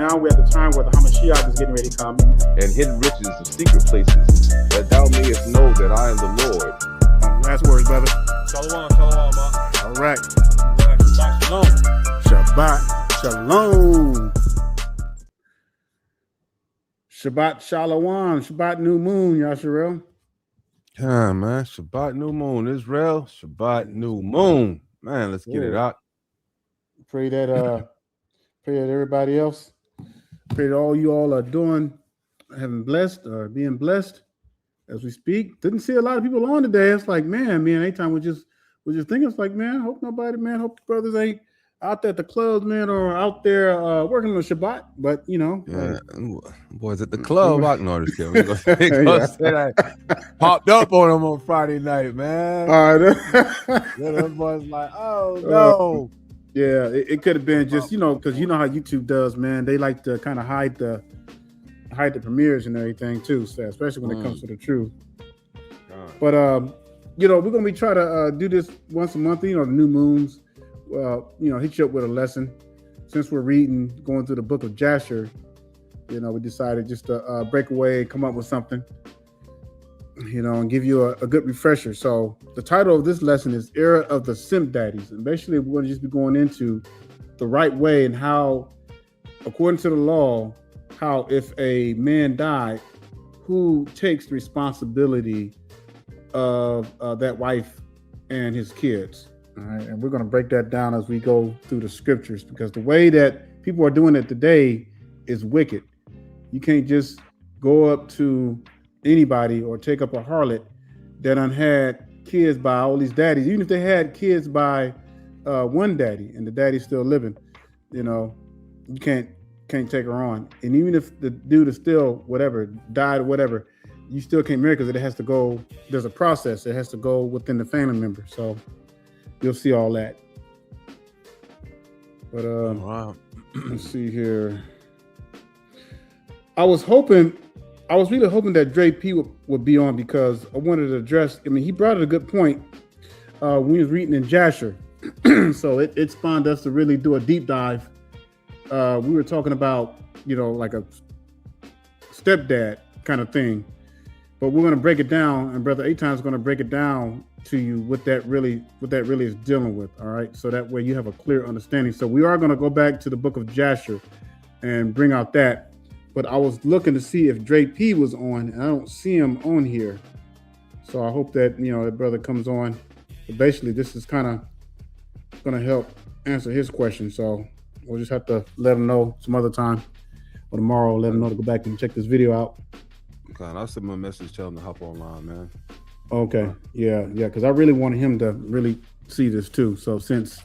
now we're at the time where the Hamashiach is getting ready to come. And hidden riches of secret places, that thou mayest know that I am the Lord. Last words, brother. Shalom, ma. All right. Shabbat shalom. Shabbat shalom. Shabbat shalom. Shabbat new moon, Yasharel. Yeah, man. Shabbat new moon. Israel. Shabbat new moon. Man, let's get it out. Pray that everybody else, pray that all you all are doing, having blessed or being blessed as we speak. Didn't see a lot of people on today. It's like, man, anytime we're just thinking, it's like, man, hope the brothers ain't out there at the clubs, man, or out there working on Shabbat. But Boys at the club, I know this kid. Popped up on them on Friday night, man. All right. Them boys like, oh no. Yeah, it could have been just, because you know how YouTube does, man. They like to kind of hide the premieres and everything too, so especially when it comes to the truth. But we're gonna be trying to do this once a month. The new moons. Hit you up with a lesson. Since we're going through the book of Jasher, we decided just to break away, come up with something, and give you a good refresher. So the title of this lesson is Era of the Simp Daddies. And basically we're going to just be going into the right way and how, according to the law, how if a man died, who takes the responsibility of that wife and his kids. All right. And we're going to break that down as we go through the scriptures, because the way that people are doing it today is wicked. You can't just go up to anybody or take up a harlot that had kids by all these daddies. Even if they had kids by one daddy and the daddy's still living, you can't take her on. And even if the dude is still died or whatever, you still can't marry, because it has to go, there's a process. It has to go within the family member. So you'll see all that. But wow. Let's see here. I was really hoping that Dre P would be on, because I wanted to address, he brought a good point when he was reading in Jasher. So it spawned us to really do a deep dive. We were talking about, like a stepdad kind of thing, but we're going to break it down, and Brother Eitan is going to break it down to you what that really is dealing with. All right. So that way you have a clear understanding. So we are going to go back to the book of Jasher and bring out that. But I was looking to see if Dre P was on, and I don't see him on here. So I hope that, that brother comes on. But basically, this is kind of going to help answer his question. So we'll just have to let him know some other time or tomorrow, let him know to go back and check this video out. Okay, I'll send him a message, tell him to hop online, man. Okay. Yeah, because I really wanted him to really see this too. So since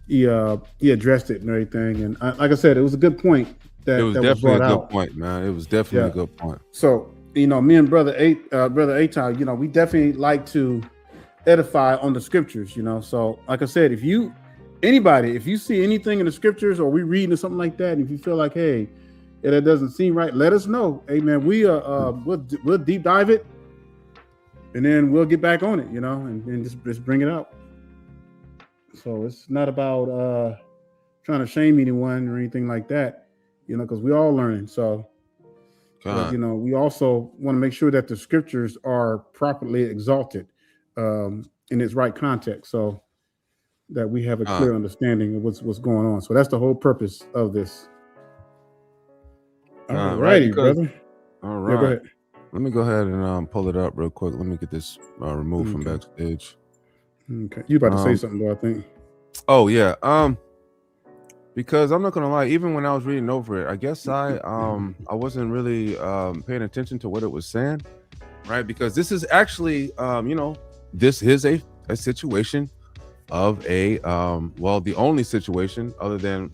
he addressed it and everything, and like I said, it was a good point. It was definitely a good point, man. It was definitely a good point. So, me and Brother Eitan, we definitely like to edify on the scriptures, So, like I said, if you see anything in the scriptures or we reading or something like that, and if you feel like, hey, that doesn't seem right, let us know. Hey, man, we'll deep dive it, and then we'll get back on it, and just bring it out. So it's not about trying to shame anyone or anything like that. Because we all learning. So, but, we also want to make sure that the scriptures are properly exalted in its right context, so that we have a clear understanding of what's going on. So that's the whole purpose of this. All righty, brother. All right. Yeah, go ahead. Let me go ahead and pull it up real quick. Let me get this removed from backstage. Okay. You about to say something, though, I think. Oh, yeah. Because I'm not gonna lie, even when I was reading over it, I guess I wasn't really paying attention to what it was saying, right? Because this is actually, this is a situation of the only situation other than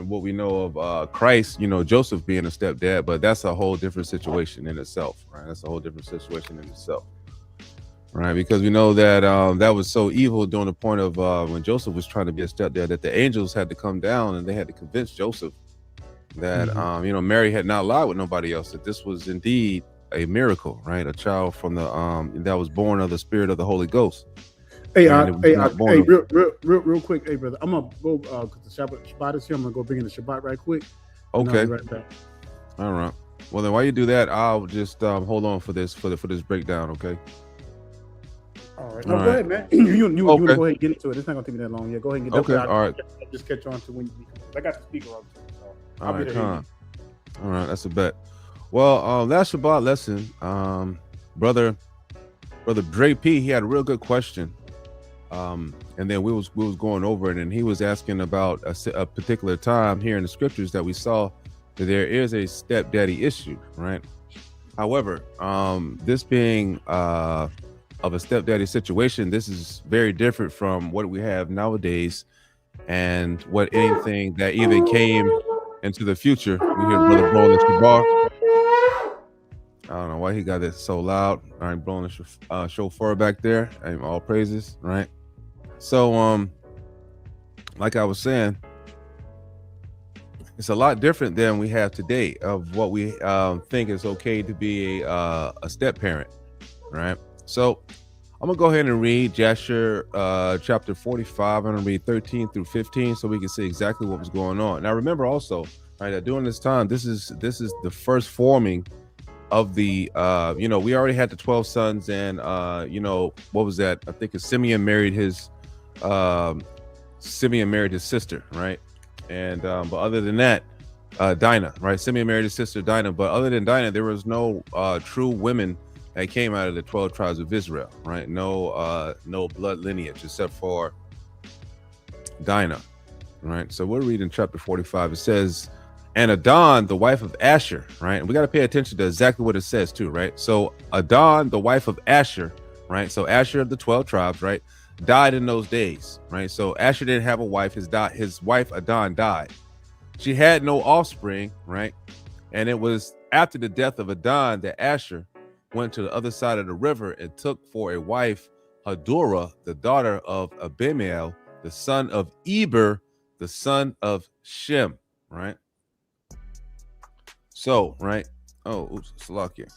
what we know of Christ, Joseph being a stepdad, but that's a whole different situation in itself, right? That's a whole different situation in itself. Right, because we know that that was so evil during the point of when Joseph was trying to be a stepdad, that the angels had to come down and they had to convince Joseph that Mary had not lied with nobody else, that this was indeed a miracle, right? A child from the that was born of the Spirit of the Holy Ghost. Hey, real quick, hey brother, I'm gonna go because the Shabbat is here. I'm gonna go bring in the Shabbat right quick. Okay. No, right back. All right. Well, then while you do that, I'll just hold on for this breakdown. Okay. All right. No, All go right. ahead, man. You want to Okay. go ahead and get into it. It's not gonna take me that long. Yeah, go ahead and get. Okay. All right. I'll just catch on to when I got the speaker up. So All I'll right. be there. All right. That's a bet. Well, that Shabbat lesson, brother Dre P, he had a real good question. And then we was going over it, and he was asking about a particular time here in the scriptures that we saw that there is a stepdaddy issue, right? However, this being of a stepdaddy situation, this is very different from what we have nowadays, and what anything that even came into the future. We hear brother blowing the bar. I don't know why he got it so loud. All right, blowing the shofar back there. And all praises, right? So, like I was saying, it's a lot different than we have today of what we think is okay to be a step parent, right? So, I'm gonna go ahead and read Jasher chapter 45. I'm gonna read 13 through 15 so we can see exactly what was going on. Now, remember also, right, that during this time, this is the first forming of the we already had the 12 sons, and what was that? I think Simeon married his sister, right? And but other than that, Dinah, right? Simeon married his sister Dinah, but other than Dinah, there was no true women that came out of the 12 tribes of Israel, right? No blood lineage except for Dinah, right? So we're reading chapter 45. It says, and Adon, the wife of Asher, right? And we got to pay attention to exactly what it says too, right? So Adon, the wife of Asher, right? So Asher of the 12 tribes, right, died in those days, right? So Asher didn't have a wife. His wife Adon died. She had no offspring, right? And it was after the death of Adon that Asher went to the other side of the river and took for a wife Hadorah, the daughter of Abimael, the son of Eber, the son of Shem, right? So, right. Oh, oops, Salakia.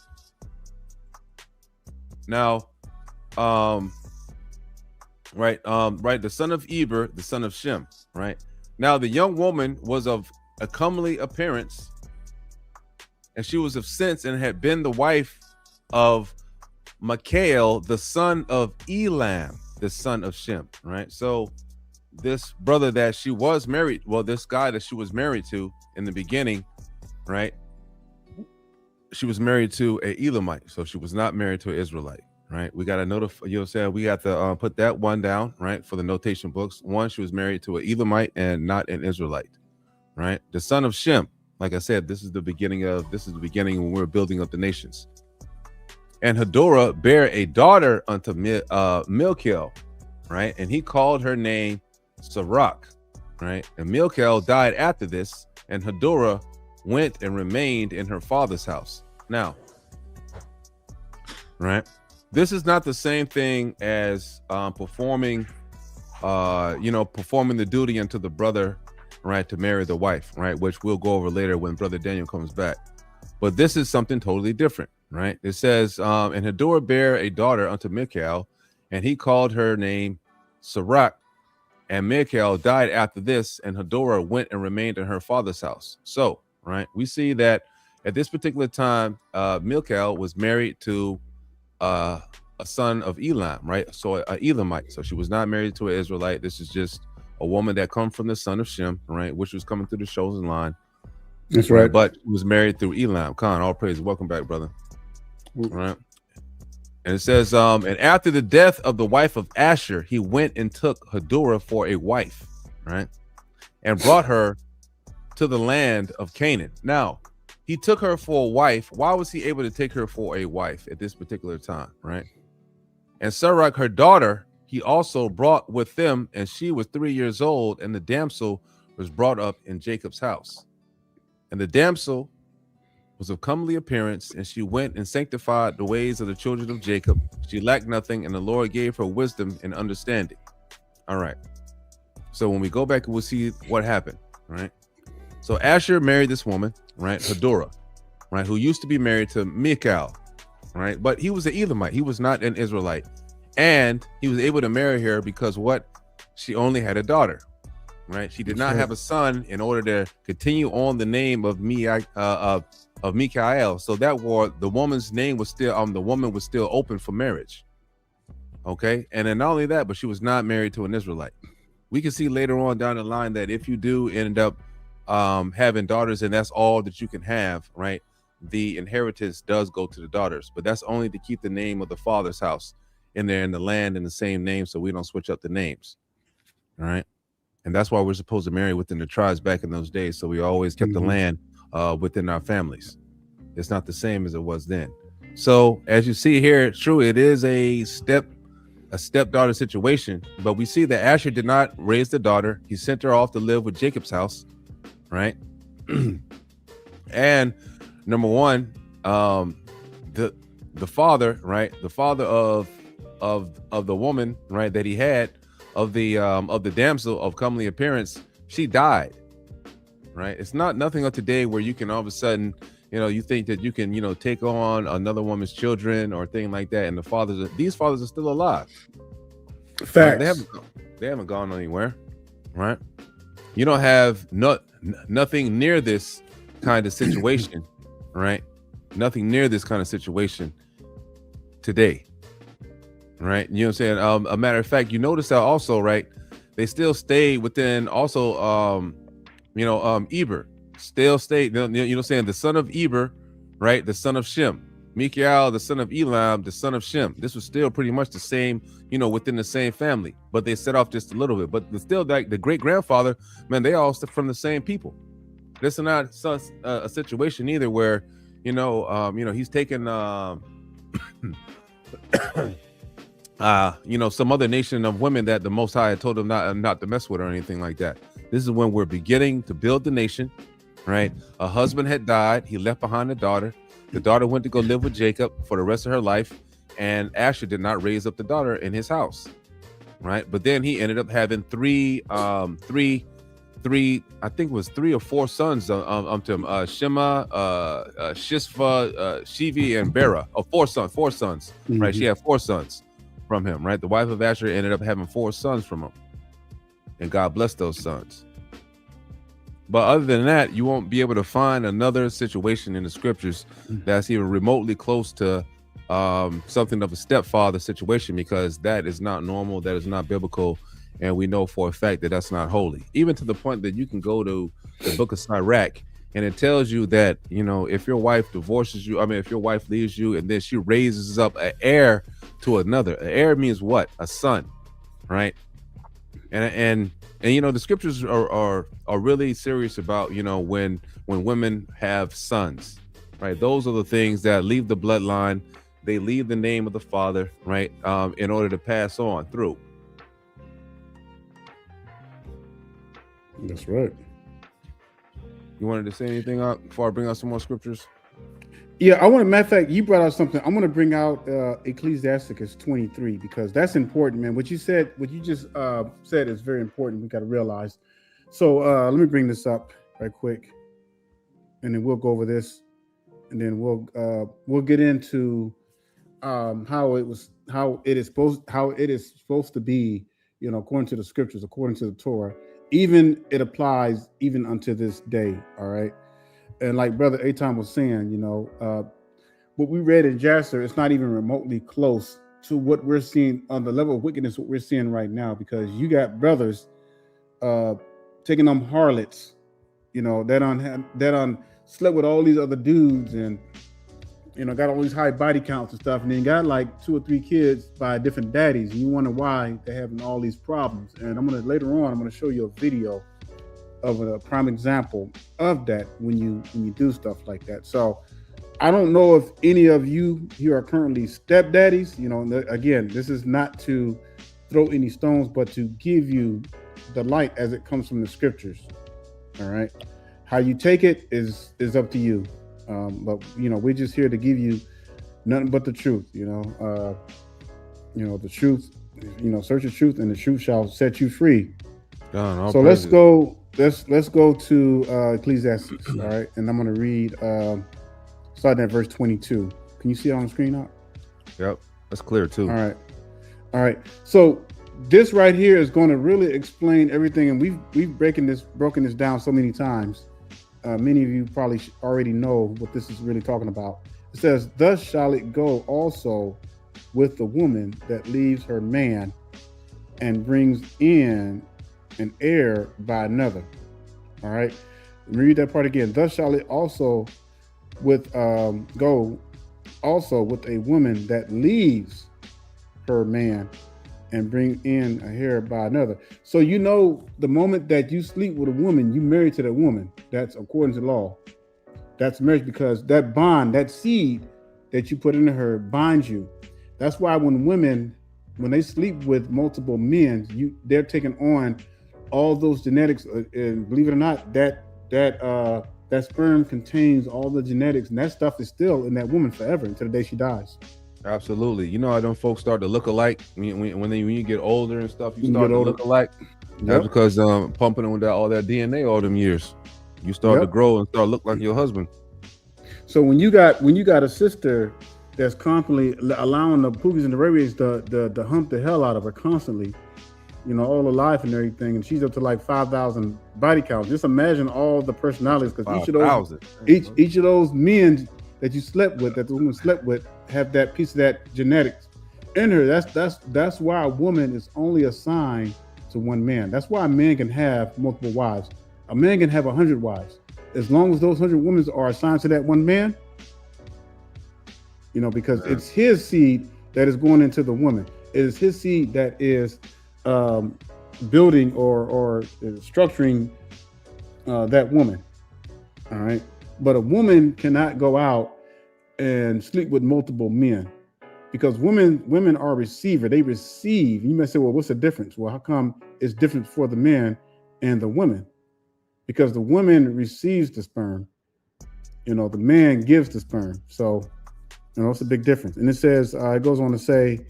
Now, right, the son of Eber, the son of Shem, right? Now, the young woman was of a comely appearance, and she was of sense, and had been the wife of Michael, the son of Elam, the son of Shem, right? So this brother that she was married, well, this guy that she was married to in the beginning, right? She was married to a Elamite, so she was not married to an Israelite, right? We got to notify, you know what I'm saying? We got to put that one down, right, for the notation books. One, she was married to an Elamite and not an Israelite, right? The son of Shem, like I said, this is the beginning when we're building up the nations. And Hadorah bare a daughter unto Milcah, right? And he called her name Sirach, right? And Milcah died after this, and Hadorah went and remained in her father's house. Now, right, this is not the same thing as performing the duty unto the brother, right, to marry the wife, right, which we'll go over later when Brother Daniel comes back. But this is something totally different, right? It says, and Hadorah bare a daughter unto Michal, and he called her name Sirach, and Michal died after this, and Hadorah went and remained in her father's house. So, right, we see that at this particular time, Michal was married to a son of Elam, right? So a Elamite. So she was not married to an Israelite. This is just a woman that come from the son of Shem, right, which was coming through the chosen line. That's right. But was married through Elam. Khan, all praise. Welcome back, brother. All right. And it says, and after the death of the wife of Asher, he went and took Hadorah for a wife, right, and brought her to the land of Canaan. Now, he took her for a wife. Why was he able to take her for a wife at this particular time, right? And Sirach, her daughter, he also brought with them, and she was 3 years old, and the damsel was brought up in Jacob's house. And the damsel was of comely appearance, and she went and sanctified the ways of the children of Jacob. She lacked nothing, and the Lord gave her wisdom and understanding. All right. So when we go back, we'll see what happened, right? So Asher married this woman, right, Hadorah, right, who used to be married to Michal, right? But he was an Elamite. He was not an Israelite. And he was able to marry her because what? She only had a daughter, right? She did not have a son in order to continue on the name of Mikael. So that war, the woman's name was still the woman was still open for marriage. Okay, and then not only that, but she was not married to an Israelite. We can see later on down the line that if you do end up having daughters and that's all that you can have, right, the inheritance does go to the daughters, but that's only to keep the name of the father's house in there in the land in the same name, so we don't switch up the names. All right, and that's why we're supposed to marry within the tribes back in those days, so we always kept the land within our families. It's not the same as it was then. So as you see here, true, it is a stepdaughter situation, but we see that Asher did not raise the daughter. He sent her off to live with Jacob's house, right? And number one, the father, right, the father of the woman, right, that he had, of the damsel of comely appearance, she died, right? It's not nothing of today where you can all of a sudden, you think that you can, take on another woman's children or thing like that, and these fathers are still alive. Facts. Right? They haven't gone anywhere, right? You don't have nothing near this kind of situation, right? Nothing near this kind of situation today, right? You know what I'm saying? A matter of fact, you notice that also, right? They still stay within also, Eber. Still stayed, saying the son of Eber, right? The son of Shem. Mikael, the son of Elam, the son of Shem. This was still pretty much the same, within the same family, but they set off just a little bit. But still, like the great grandfather, man, they all from the same people. This is not a situation either where, he's taken, some other nation of women that the Most High had told him not to mess with or anything like that. This is when we're beginning to build the nation. Right, a husband had died. He left behind a daughter. The daughter went to go live with Jacob for the rest of her life, and Asher did not raise up the daughter in his house. Right, but then he ended up having three, I think it was 3 or 4 sons to him. Shema, Shishva, Shivi, and Bera. Four sons. Mm-hmm. Right, she had 4 sons from him. Right, the wife of Asher ended up having 4 sons from him, and God blessed those sons. But other than that, you won't be able to find another situation in the scriptures that's even remotely close to something of a stepfather situation, because that is not normal, that is not biblical, and we know for a fact that that's not holy. Even to the point that you can go to the book of Sirach, and it tells you that, if your wife divorces you, if your wife leaves you, and then she raises up an heir to another. An heir means what? A son, right? And the scriptures are really serious about, when women have sons, right? Those are the things that leave the bloodline. They leave the name of the father, right? In order to pass on through. That's right. You wanted to say anything before I bring out some more scriptures? Yeah, matter of fact, you brought out something. I'm going to bring out Ecclesiasticus 23, because that's important, man. What you just said is very important. We got to realize. So let me bring this up right quick, and then we'll go over this, and then we'll get into how it is supposed to be, according to the scriptures, according to the Torah. Even it applies even unto this day. All right. And like Brother Aton was saying, what we read in Jasher, it's not even remotely close to what we're seeing on the level of wickedness, what we're seeing right now, because you got brothers taking them harlots, that slept with all these other dudes and, got all these high body counts and stuff, and then got like 2 or 3 kids by different daddies. And you wonder why they're having all these problems. And later on, I'm going to show you a video of a prime example of that when you do stuff like that. So I don't know if any of you here are currently stepdaddies. Again, this is not to throw any stones, but to give you the light as it comes from the scriptures. All right, how you take it is up to you. But we're just here to give you nothing but the truth. The truth. Search the truth, and the truth shall set you free. So let's go. Let's go to Ecclesiastes, all right? And I'm going to read, starting at verse 22. Can you see it on the screen now? Yep, that's clear too. All right. So this right here is going to really explain everything, and we've broken this down so many times. Many of you probably already know what this is really talking about. It says, "Thus shall it go also with the woman that leaves her man and brings in an heir by another." All right, let me read that part again. "Thus shall it also go also with a woman that leaves her man and bring in a heir by another." So the moment that you sleep with a woman, you marry to that woman. That's according to law. That's marriage, because that bond, that seed that you put into her binds you. That's why when they sleep with multiple men, they're taking on all those genetics, and believe it or not, that sperm contains all the genetics, and that stuff is still in that woman forever until the day she dies. Absolutely. You know how them folks start to look alike when you get older and stuff. You start to look alike. That's because pumping them with all that DNA all them years, you start to grow and start to look like your husband. So when you got a sister that's constantly allowing the Pookies and the Ray-Rays to hump the hell out of her constantly, all her life and everything, and she's up to like 5,000 body counts. Just imagine all the personalities, because each of those men that you slept with, that the woman slept with, have that piece of that genetics in her. That's why a woman is only assigned to one man. That's why a man can have multiple wives. A man can have 100 wives, as long as those 100 women are assigned to that one man. Because it's his seed that is going into the woman. It is his seed that is building or structuring that woman. All right. But a woman cannot go out and sleep with multiple men, because women are a receiver. They receive. You may say, well, what's the difference? Well, how come it's different for the men and the women? Because the woman receives the sperm, the man gives the sperm. So, it's a big difference. And it says, it goes on to say,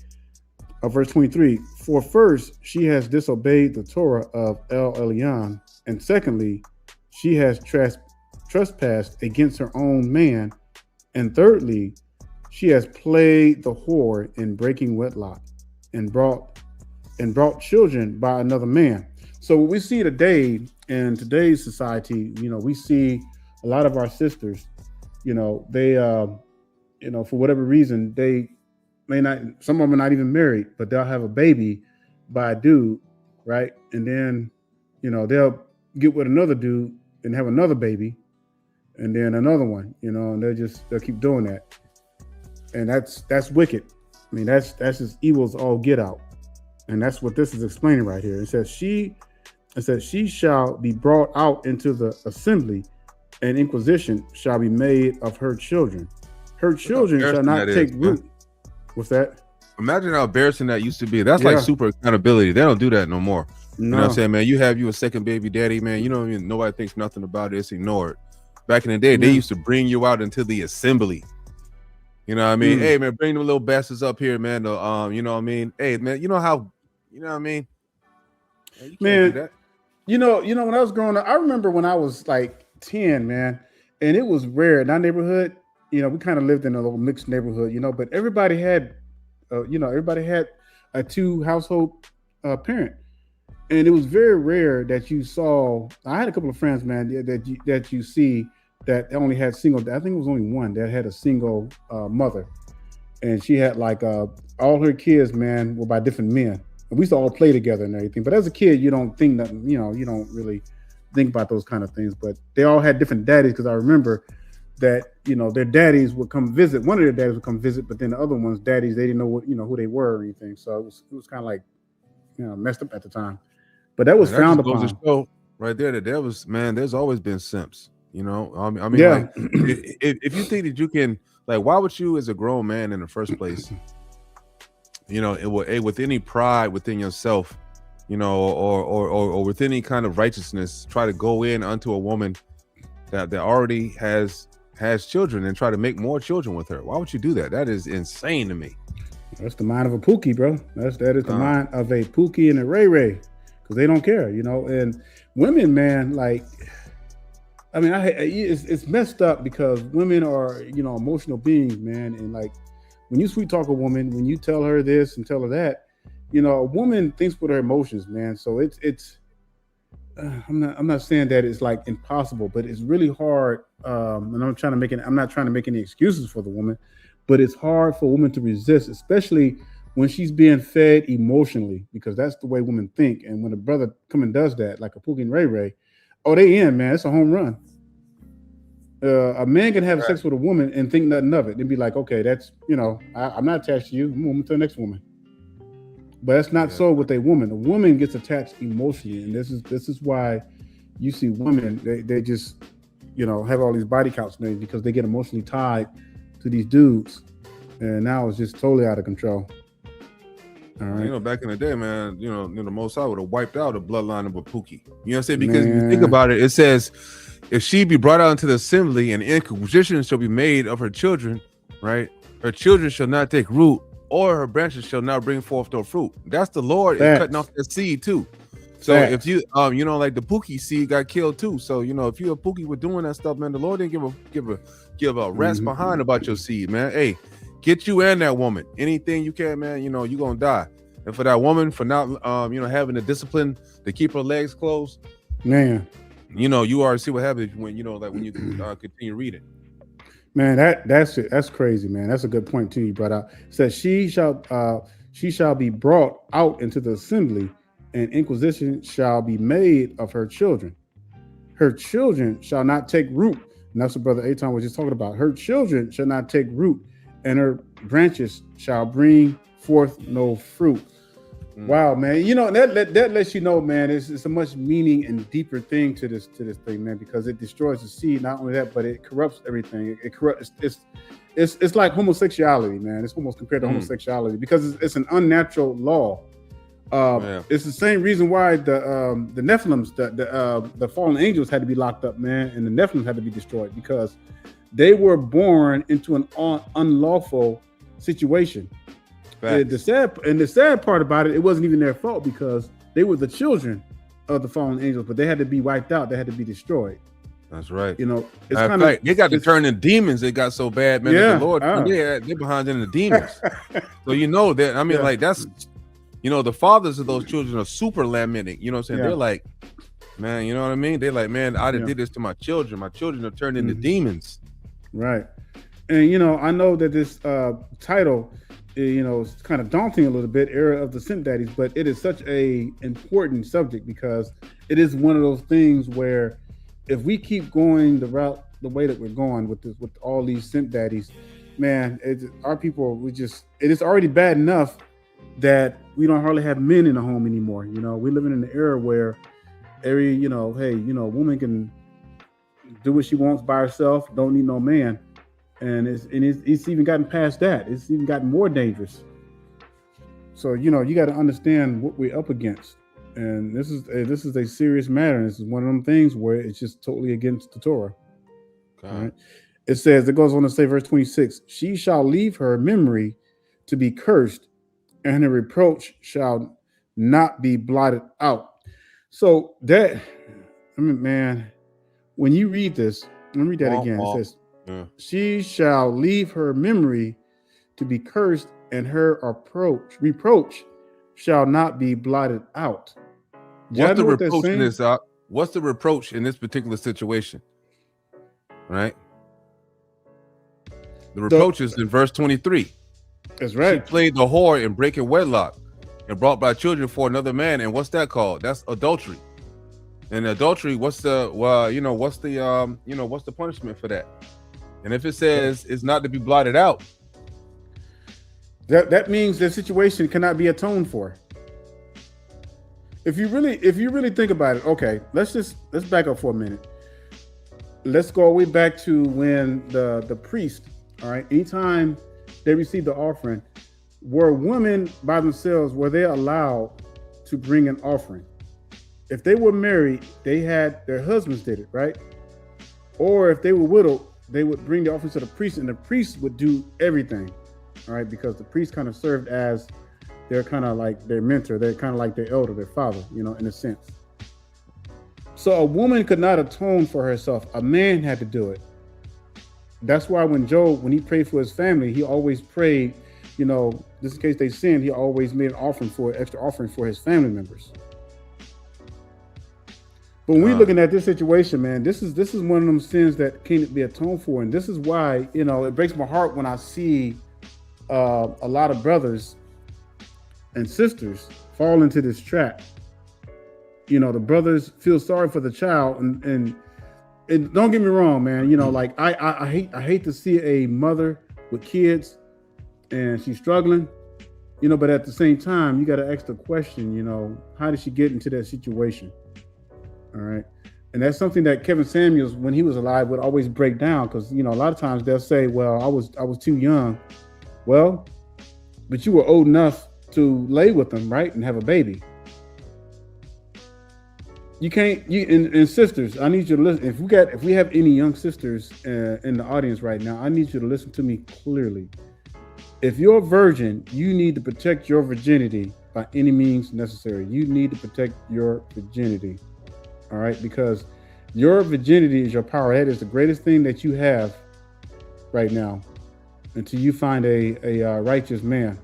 verse 23, "For first, she has disobeyed the Torah of El Elyon, and secondly, she has trespassed against her own man, and thirdly, she has played the whore in breaking wedlock and brought children by another man." So what we see today in today's society, we see a lot of our sisters, they, for whatever reason, they may not, some of them are not even married, but they'll have a baby by a dude, right? And then, they'll get with another dude and have another baby, and then another one, and they'll keep doing that. And that's wicked. I mean, that's just evil as all get out. And that's what this is explaining right here. It says she shall be brought out into the assembly, and inquisition shall be made of her children. Her children shall not take root. What's that? Imagine how embarrassing that used to be. That's like super accountability. They don't do that no more. No. You know what I'm saying, man? You have a second baby daddy, man. Nobody thinks nothing about it. It's ignored. Back in the day, they used to bring you out into the assembly. You know what I mean? Hey, man, bring them little bastards up here, man. You know what I mean? Hey, man, you know what I mean? Man, when I was growing up, I remember when I was like 10, man, and it was rare in our neighborhood. We kind of lived in a little mixed neighborhood, but everybody had, a 2 household parent. And it was very rare that you saw, I had a couple of friends, man, that you see that only had single, I think it was only one that had a single mother. And she had like all her kids, man, were by different men. And we used to all play together and everything. But as a kid, you don't think nothing, you don't really think about those kind of things. But they all had different daddies, because I remember that, their daddies would come visit. One of their daddies would come visit, but then the other one's daddies, they didn't know what, who they were or anything. So it was kind of like, messed up at the time. But that was frowned upon. Right there, there was, man, there's always been simps, like, if you think that you can, like, why would you as a grown man in the first place, with any pride within yourself, or with any kind of righteousness, try to go in unto a woman that already has children and try to make more children with her? Why would you do that? That is insane to me. That's the mind of a Pookie, bro. That is the mind of a Pookie and a Ray, because they don't care, And women, man, like, I mean, it's messed up, because women are, emotional beings, man. And like, when you sweet talk a woman, when you tell her this and tell her that, a woman thinks with her emotions, man. So it's I'm not saying that it's like impossible, but it's really hard. And I'm not trying to make any excuses for the woman, but it's hard for a woman to resist, especially when she's being fed emotionally, because that's the way women think. And when a brother come and does that, like a Pookie and Ray Ray, oh, they in, man. It's a home run. A man can have sex with a woman and think nothing of it and be like, okay, that's, I'm not attached to you. I'm moving to the next woman. But that's not so with a woman. A woman gets attached emotionally, and this is why you see women they just have all these body counts names, because they get emotionally tied to these dudes, and now it's just totally out of control. All right. Back in the day, man, the Most High would have wiped out a bloodline of a Pookie. You know what I'm saying? Because if you think about it, it says, if she be brought out into the assembly, and inquisition shall be made of her children, right? Her children shall not take root, or her branches shall not bring forth no fruit. That's the Lord is cutting off that seed too. So if you like the Pookie seed got killed too. So if you a Pookie with doing that stuff, man, the Lord didn't give a rat's behind about your seed, man. Hey, get you and that woman anything you can, man. You gonna die. And for that woman for not having the discipline to keep her legs closed, man, you already see what happens when when you continue reading. Man, that's it. That's crazy, man. That's a good point too. You brought out. It says she shall be brought out into the assembly, and inquisition shall be made of her children. Her children shall not take root. And that's what Brother Aton was just talking about. Her children shall not take root, and her branches shall bring forth no fruit. Wow, man. That lets you know, man, it's a much meaning and deeper thing to this thing, man, because it destroys the seed. Not only that, but it corrupts everything. It corrupts. It's like homosexuality, man. It's almost compared to homosexuality, because it's an unnatural law. It's the same reason why the Nephilims, the fallen angels, had to be locked up, man, and the Nephilims had to be destroyed, because they were born into an unlawful situation. And the sad part about it wasn't even their fault, because they were the children of the fallen angels, but they had to be wiped out. They had to be destroyed. That's right. It's kind of, they got to turn into demons. It got so bad, man. The Lord, they're behind in the demons. So that. I mean, like that's, the fathers of those children are super lamenting. You know what I'm saying? They're like, man, you know what I mean? They're like, man, I did this to my children. My children have turned into demons. Right. And I know that this title, it's kind of daunting a little bit, era of the SIMP daddies, but it is such a important subject, because it is one of those things where if we keep going the way that we're going with all these SIMP daddies, man, our people, it is already bad enough that we don't hardly have men in the home anymore. We're living in an era where every, woman can do what she wants by herself, don't need no man. And it's even gotten past that. It's even gotten more dangerous. So you got to understand what we're up against, and this is a serious matter. This is one of them things where it's just totally against the Torah. Right? It goes on to say, verse 26: she shall leave her memory to be cursed, and her reproach shall not be blotted out. So man, when you read this, let me read that again. It says, she shall leave her memory to be cursed, and her reproach shall not be blotted out. What's the reproach in this? What's the reproach in this particular situation? Right. The reproach is in verse 23. That's right. She played the whore in breaking wedlock, and brought by children for another man. And what's that called? That's adultery. And adultery, what's the punishment for that? And if it says it's not to be blotted out, that means the situation cannot be atoned for. If you really think about it, okay, let's back up for a minute. Let's go all the way back to when the priest, all right, anytime they received the offering, were women by themselves, were they allowed to bring an offering? If they were married, they had their husbands did it, right? Or if they were widowed, they would bring the offering to the priest, and the priest would do everything, all right? Because the priest kind of served as they're kind of like their mentor. They're kind of like their elder, their father, in a sense. So a woman could not atone for herself. A man had to do it. That's why when Job, when he prayed for his family, he always prayed you know, just in case they sinned, he always made an extra offering for his family members. But when we're looking at this situation, man, this is one of them sins that can't be atoned for, and this is why, you know, it breaks my heart when I see a lot of brothers and sisters fall into this trap. You know, the brothers feel sorry for the child, and don't get me wrong, man. You know, like I hate to see a mother with kids and she's struggling, you know, but at the same time, you got to ask the question, you know, how did she get into that situation? All right. And that's something that Kevin Samuels, when he was alive, would always break down, because, you know, a lot of times they'll say, well, I was too young. Well, but you were old enough to lay with them, right, and have a baby. You can't. And sisters, I need you to listen. If we have any young sisters in the audience right now, I need you to listen to me clearly. If you're a virgin, you need to protect your virginity by any means necessary. You need to protect your virginity. All right, because your virginity is your power. That is the greatest thing that you have right now, until you find a righteous man.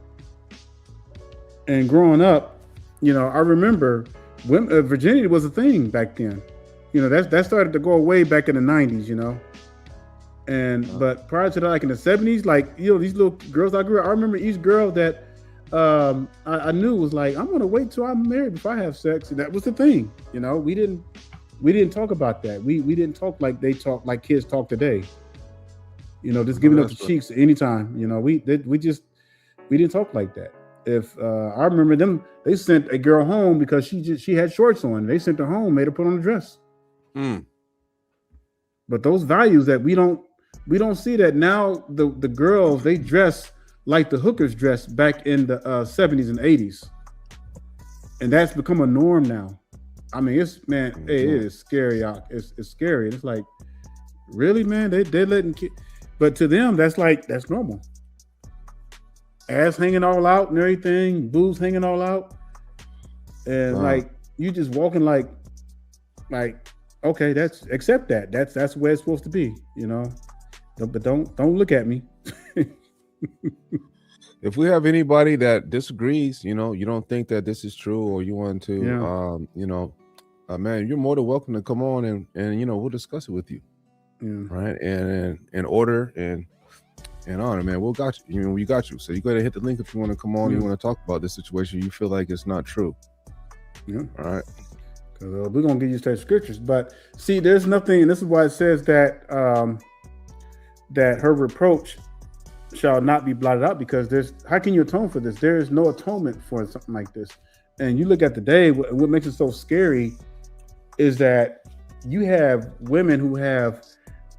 And growing up, you know, I remember virginity was a thing back then. You know, that started to go away back in the 90s, you know. But prior to that, like in the 70s, like, you know, these little girls I grew up, I remember each girl that I knew was like, I'm gonna wait till I'm married before I have sex. And that was the thing, you know. We didn't talk about that. We didn't talk like they talk, like kids talk today. You know, just giving up the cheeks anytime. You know, we didn't talk like that. If I remember them, they sent a girl home because she had shorts on. They sent her home, made her put on a dress. But those values that we don't see that now. The girls, they dress like the hookers dressed back in the 70s and 80s, and that's become a norm now. I mean, it is scary. It's scary. It's like, really, man, they're letting kids, but to them that's normal. Ass hanging all out and everything, boobs hanging all out, and like you just walking like okay, accept that. That's where it's supposed to be, you know. But don't look at me. If we have anybody that disagrees, you know, you don't think that this is true, or you want to, you know, man, you're more than welcome to come on and you know, we'll discuss it with you, right? And in order and honor, man, we got you. You know, we got you. So you go ahead and hit the link if you want to come on. You want to talk about this situation. You feel like it's not true. Yeah. All right. Because we're gonna get you to scriptures, but see, there's nothing, and this is why it says that that her reproach shall not be blotted out, because how can you atone for this? There is no atonement for something like this. And you look at the day, what makes it so scary is that you have women who have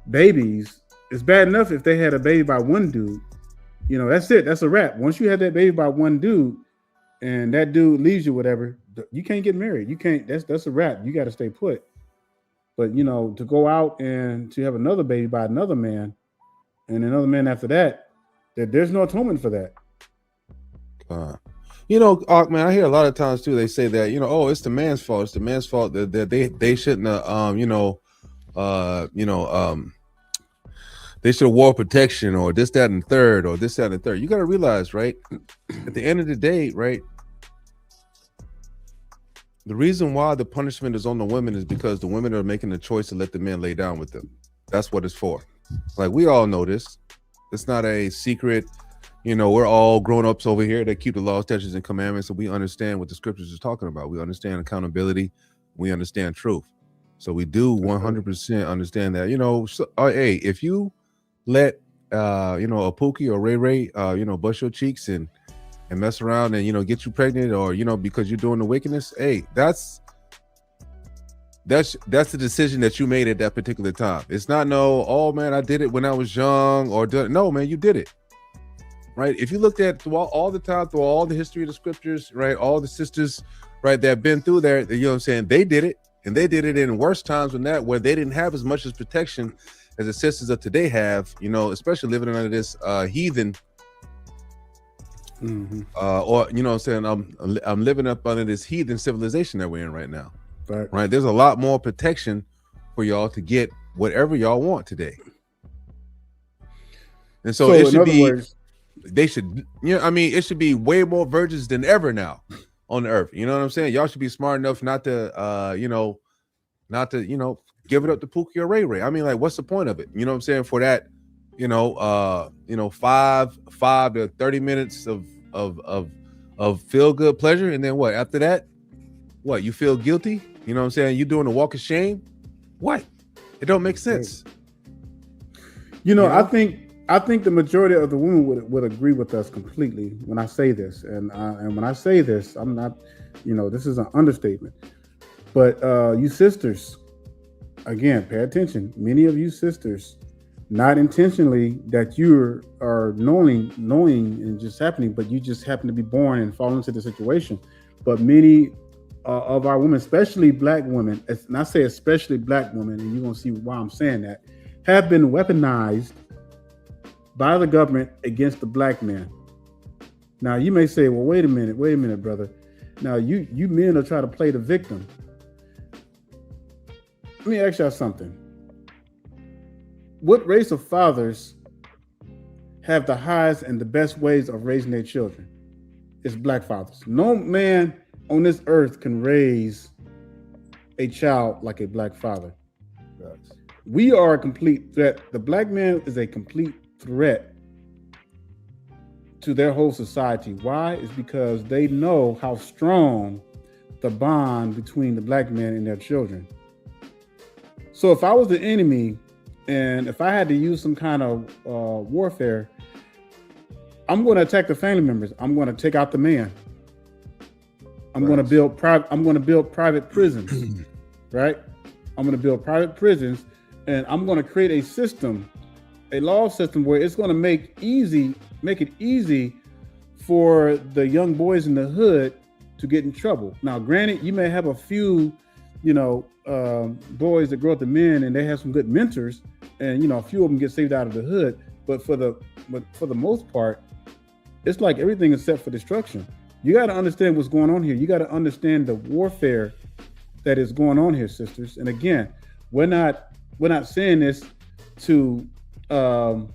babies. It's bad enough if they had a baby by one dude, you know, that's it. That's a wrap. Once you have that baby by one dude and that dude leaves you, whatever, you can't get married. You can't, that's a wrap. You got to stay put. But, you know, to go out and to have another baby by another man and another man after that, there's no atonement for that. You know, man, I hear a lot of times too, they say that, you know, oh, it's the man's fault. It's the man's fault that they shouldn't have, they should have wore protection, or this, that, and third, or this, that, and the third. You got to realize, right, at the end of the day, right, the reason why the punishment is on the women is because the women are making the choice to let the men lay down with them. That's what it's for. Like, we all know this. It's not a secret. You know, we're all grown-ups over here that keep the laws, statutes, and commandments, so we understand what the scriptures is talking about. We understand accountability. We understand truth. So we do 100% understand that, you know, hey, if you let, you know, a Pookie or Ray Ray, you know, bust your cheeks and mess around and, you know, get you pregnant, or, you know, because you're doing the wickedness, hey, that's the decision that you made at that particular time. It's not oh man, I did it when I was young, or no, man, you did it. Right? If you looked at through all the history of the scriptures, right, all the sisters, right, that have been through there, you know what I'm saying, they did it, and they did it in worse times than that, where they didn't have as much as protection as the sisters of today have, you know, especially living under this heathen, or, you know what I'm saying, I'm living up under this heathen civilization that we're in right now. Right? There's a lot more protection for y'all to get whatever y'all want today. And so it should be, they should, I mean, it should be way more virgins than ever now on the earth. You know what I'm saying? Y'all should be smart enough not to, not to, give it up to Pookie or Ray Ray. I mean, like, what's the point of it? You know what I'm saying? For that, 5 to 30 minutes of feel good pleasure, and then what? After that, what? You feel guilty? You know what I'm saying? You doing the walk of shame? What? It don't make sense. I think the majority of the women would agree with us completely when I say this, and when I say this, I'm not, this is an understatement. But you sisters, again, pay attention. Many of you sisters, not intentionally that you are knowing and just happening, but you just happen to be born and fall into the situation. But many of our women, especially black women, and I say especially black women, and you're gonna see why I'm saying that, have been weaponized by the government against the black man. Now you may say, well, wait a minute, brother. Now you men are trying to play the victim. Let me ask y'all something. What race of fathers have the highest and the best ways of raising their children? It's black fathers. No man on this earth can raise a child like a black father. Yes. We are a complete threat. The black man is a complete threat to their whole society. Why? It's because they know how strong the bond between the black man and their children. So if I was the enemy and if I had to use some kind of warfare, I'm going to attack the family members. I'm going to take out the man. I'm going to build private prisons, right? I'm going to build private prisons, and I'm going to create a system, a law system where it's going to make it easy for the young boys in the hood to get in trouble. Now, granted, you may have a few, boys that grow up to men and they have some good mentors, and a few of them get saved out of the hood. But for the most part, it's like everything is set for destruction. You got to understand what's going on here. You got to understand the warfare that is going on here, sisters. And again, we're not saying this to and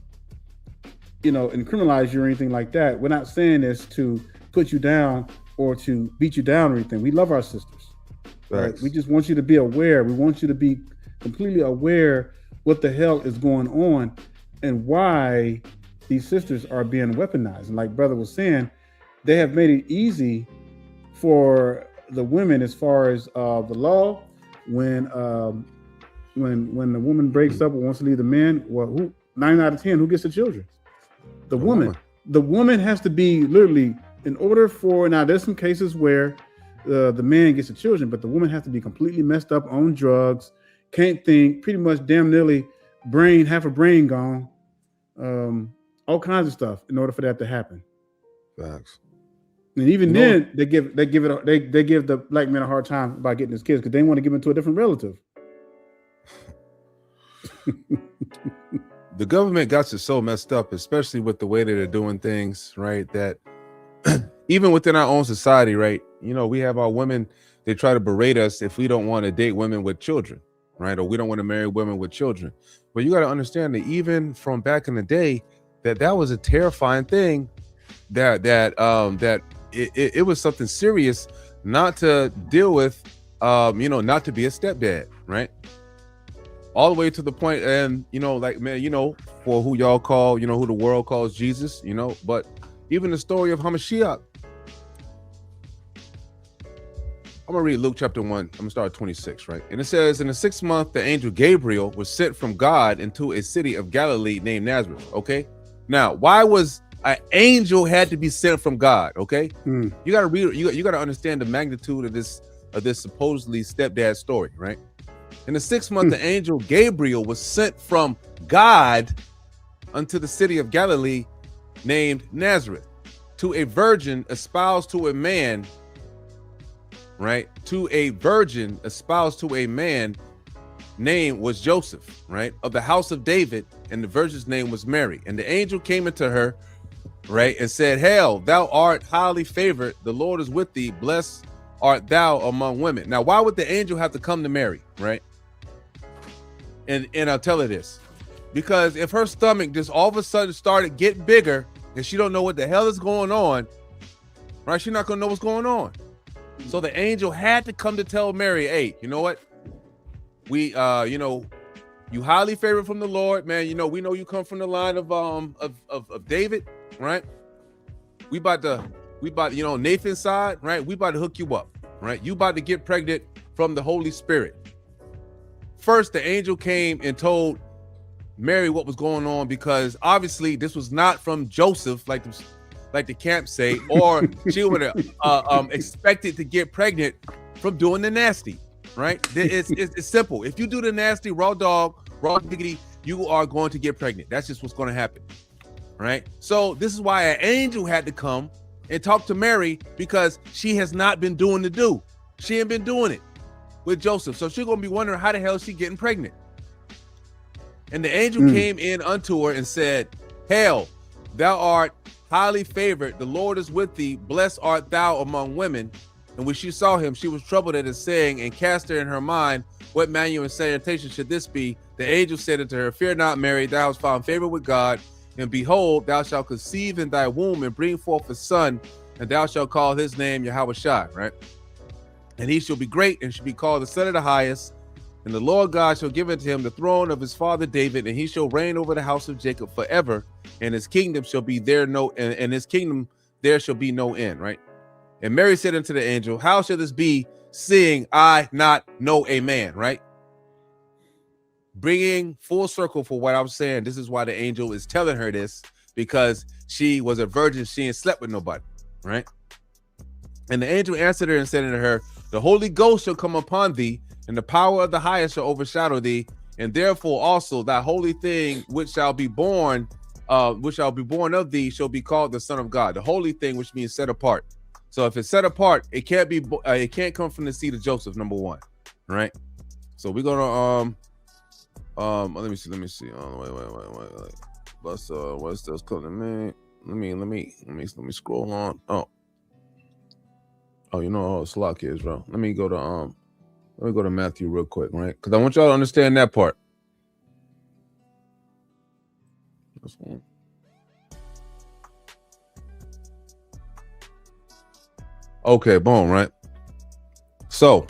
criminalize you or anything like that. We're not saying this to put you down or to beat you down or anything. We love our sisters. Right? We just want you to be aware. We want you to be completely aware what the hell is going on and why these sisters are being weaponized. And like brother was saying, they have made it easy for the women as far as the law. When the woman breaks up or wants to leave the man, well, 9 out of 10, who gets the children? The woman. The woman has to be literally, in order for, now there's some cases where the man gets the children, but the woman has to be completely messed up on drugs, can't think, pretty much damn nearly half a brain gone, all kinds of stuff in order for that to happen. Facts. And even then, they give the black man a hard time about getting his kids because they want to give them to a different relative. The government got you so messed up, especially with the way that they're doing things, right? That even within our own society, right? We have our women, they try to berate us if we don't want to date women with children, right? Or we don't want to marry women with children. But you got to understand that even from back in the day, that was a terrifying thing, that it was something serious not to deal with, not to be a stepdad, right? All the way to the point, and like, man, for who y'all call, who the world calls Jesus, but even the story of Hamashiach. I'm gonna read Luke chapter 1. I'm gonna start at 26, right? And it says, in the 6th month, the angel Gabriel was sent from God into a city of Galilee named Nazareth. Okay. Now, why was an angel had to be sent from God? Okay. You gotta read. You gotta understand the magnitude of this supposedly stepdad story, right? In the 6th month, the angel Gabriel was sent from God unto the city of Galilee named Nazareth to a virgin espoused to a man, right? To a virgin espoused to a man, name was Joseph, right? Of the house of David, and the virgin's name was Mary. And the angel came into her, right? And said, Hail, thou art highly favored. The Lord is with thee. Blessed art thou among women. Now, why would the angel have to come to Mary, right? And I'll tell her this, because if her stomach just all of a sudden started getting bigger and she don't know what the hell is going on, right? She's not gonna know what's going on. So the angel had to come to tell Mary, hey, you know what? We, you highly favored from the Lord, man. We know you come from the line of David, right? We about to, Nathan's side, right? We about to hook you up, right? You about to get pregnant from the Holy Spirit. First, the angel came and told Mary what was going on, because obviously this was not from Joseph, like the camp say, or she would have expected to get pregnant from doing the nasty, right? It's simple. If you do the nasty, raw dog, raw diggity, you are going to get pregnant. That's just what's going to happen, right? So this is why an angel had to come and talk to Mary, because she has not been doing the do. She ain't been doing it with Joseph. So she's going to be wondering how the hell is she getting pregnant. And the angel came in unto her and said, hail, thou art highly favored. The Lord is with thee. Blessed art thou among women. And when she saw him, she was troubled at his saying, and cast her in her mind, what manner of salutation should this be? The angel said unto her, fear not, Mary, thou hast found favor with God. And behold, thou shalt conceive in thy womb and bring forth a son, and thou shalt call his name Yahushua, right? And he shall be great and shall be called the Son of the Highest. And the Lord God shall give unto him the throne of his father David, and he shall reign over the house of Jacob forever, and his kingdom shall be there and his kingdom there shall be no end, right? And Mary said unto the angel, how shall this be, seeing I not know a man, right? Bringing full circle for what I was saying, this is why the angel is telling her this, because she was a virgin, she ain't slept with nobody, right? And the angel answered her and said unto her, the Holy Ghost shall come upon thee, and the power of the highest shall overshadow thee, and therefore also that holy thing which shall be born of thee shall be called the Son of God. The holy thing, which means set apart. So if it's set apart, it can't come from the seed of Joseph, number one, right? So we're gonna let me see. Wait. What's this coming to me? Let me scroll on. Slack is, bro. Let me go to Matthew real quick, right? Because I want y'all to understand that part. This one. Okay, boom, right? So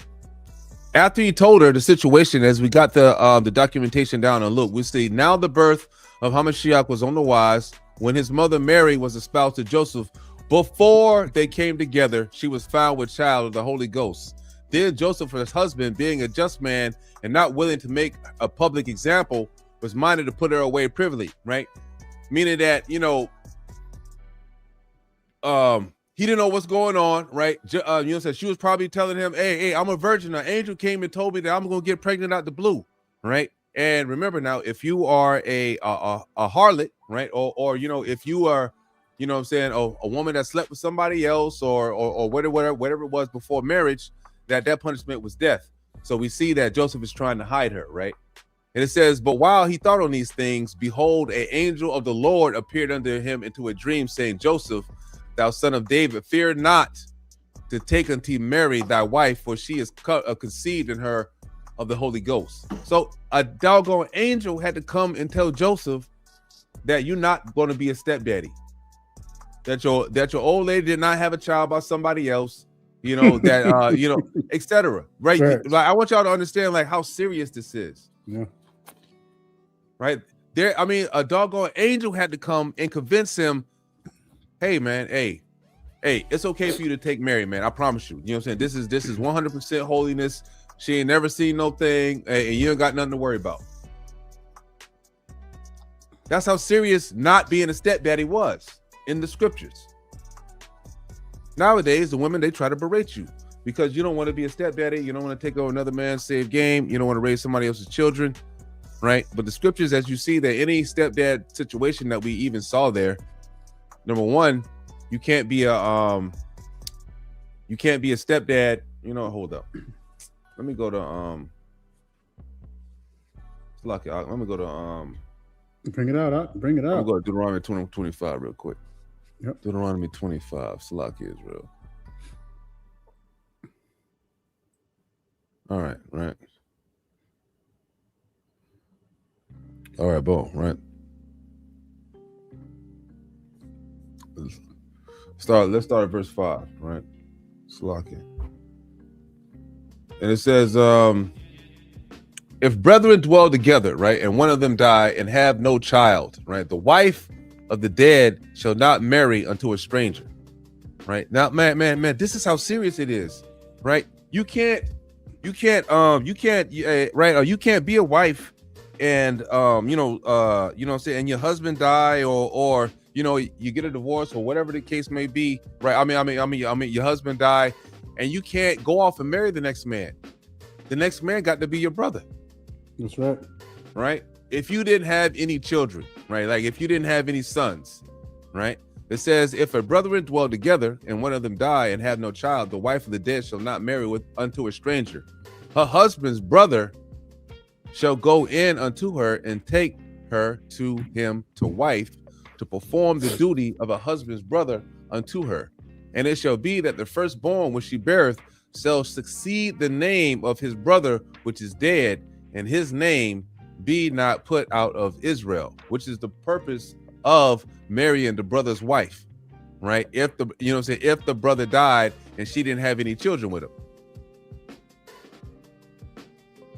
after he told her the situation, as we got the documentation down and look, we see now the birth of Hamashiach was on the wise when his mother Mary was espoused to Joseph. Before they came together, she was found with child of the Holy Ghost. Then Joseph, his husband, being a just man and not willing to make a public example, was minded to put her away privily, right? Meaning that, he didn't know what's going on, right? So she was probably telling him, hey, I'm a virgin. An angel came and told me that I'm going to get pregnant out the blue, right? And remember now, if you are a harlot, right? Or if you are, a woman that slept with somebody else or whatever it was before marriage, that punishment was death. So we see that Joseph is trying to hide her, right? And it says, but while he thought on these things, behold, an angel of the Lord appeared unto him into a dream, saying, Joseph, thou son of David, fear not to take unto Mary thy wife, for she is conceived in her of the Holy Ghost. So a doggone angel had to come and tell Joseph that you're not going to be a stepdaddy, that your old lady did not have a child by somebody else, etc. Right? Like, I want y'all to understand like how serious this is. Yeah. Right there. I mean, a doggone angel had to come and convince him, hey man, hey, it's okay for you to take Mary, man. I promise you. You know what I'm saying? This is 100% holiness. She ain't never seen no thing, and you ain't got nothing to worry about. That's how serious not being a stepdaddy was in the scriptures. Nowadays, the women, they try to berate you because you don't want to be a stepdaddy. You don't want to take over another man's saved game. You don't want to raise somebody else's children, right? But the scriptures, as you see, that any stepdad situation that we even saw there, number one, you can't be a stepdad. Hold up. Let me go to let me go to bring it out. Bring it out. I'll go to Deuteronomy 20:25 real quick. Yep. Deuteronomy 25. Salaki Israel. All right. All right, boom, right. Let's start at verse 5, right? Slacking. And it says, if brethren dwell together, right, and one of them die and have no child, right, the wife of the dead shall not marry unto a stranger, right? Now, man, this is how serious it is, right? You can't, right? You can't be a wife and, you know what I'm saying, and your husband die or you know, you get a divorce or whatever the case may be, right? I mean, your husband die and you can't go off and marry the next man. The next man got to be your brother. That's right. Right? If you didn't have any children, right? Like if you didn't have any sons, right? It says, if a brethren dwell together and one of them die and have no child, the wife of the dead shall not marry unto a stranger. Her husband's brother shall go in unto her and take her to him to wife to perform the duty of a husband's brother unto her. And it shall be that the firstborn which she beareth shall succeed the name of his brother which is dead, and his name be not put out of Israel, which is the purpose of marrying the brother's wife, right? If the, you know what I'm saying, if the brother died and she didn't have any children with him,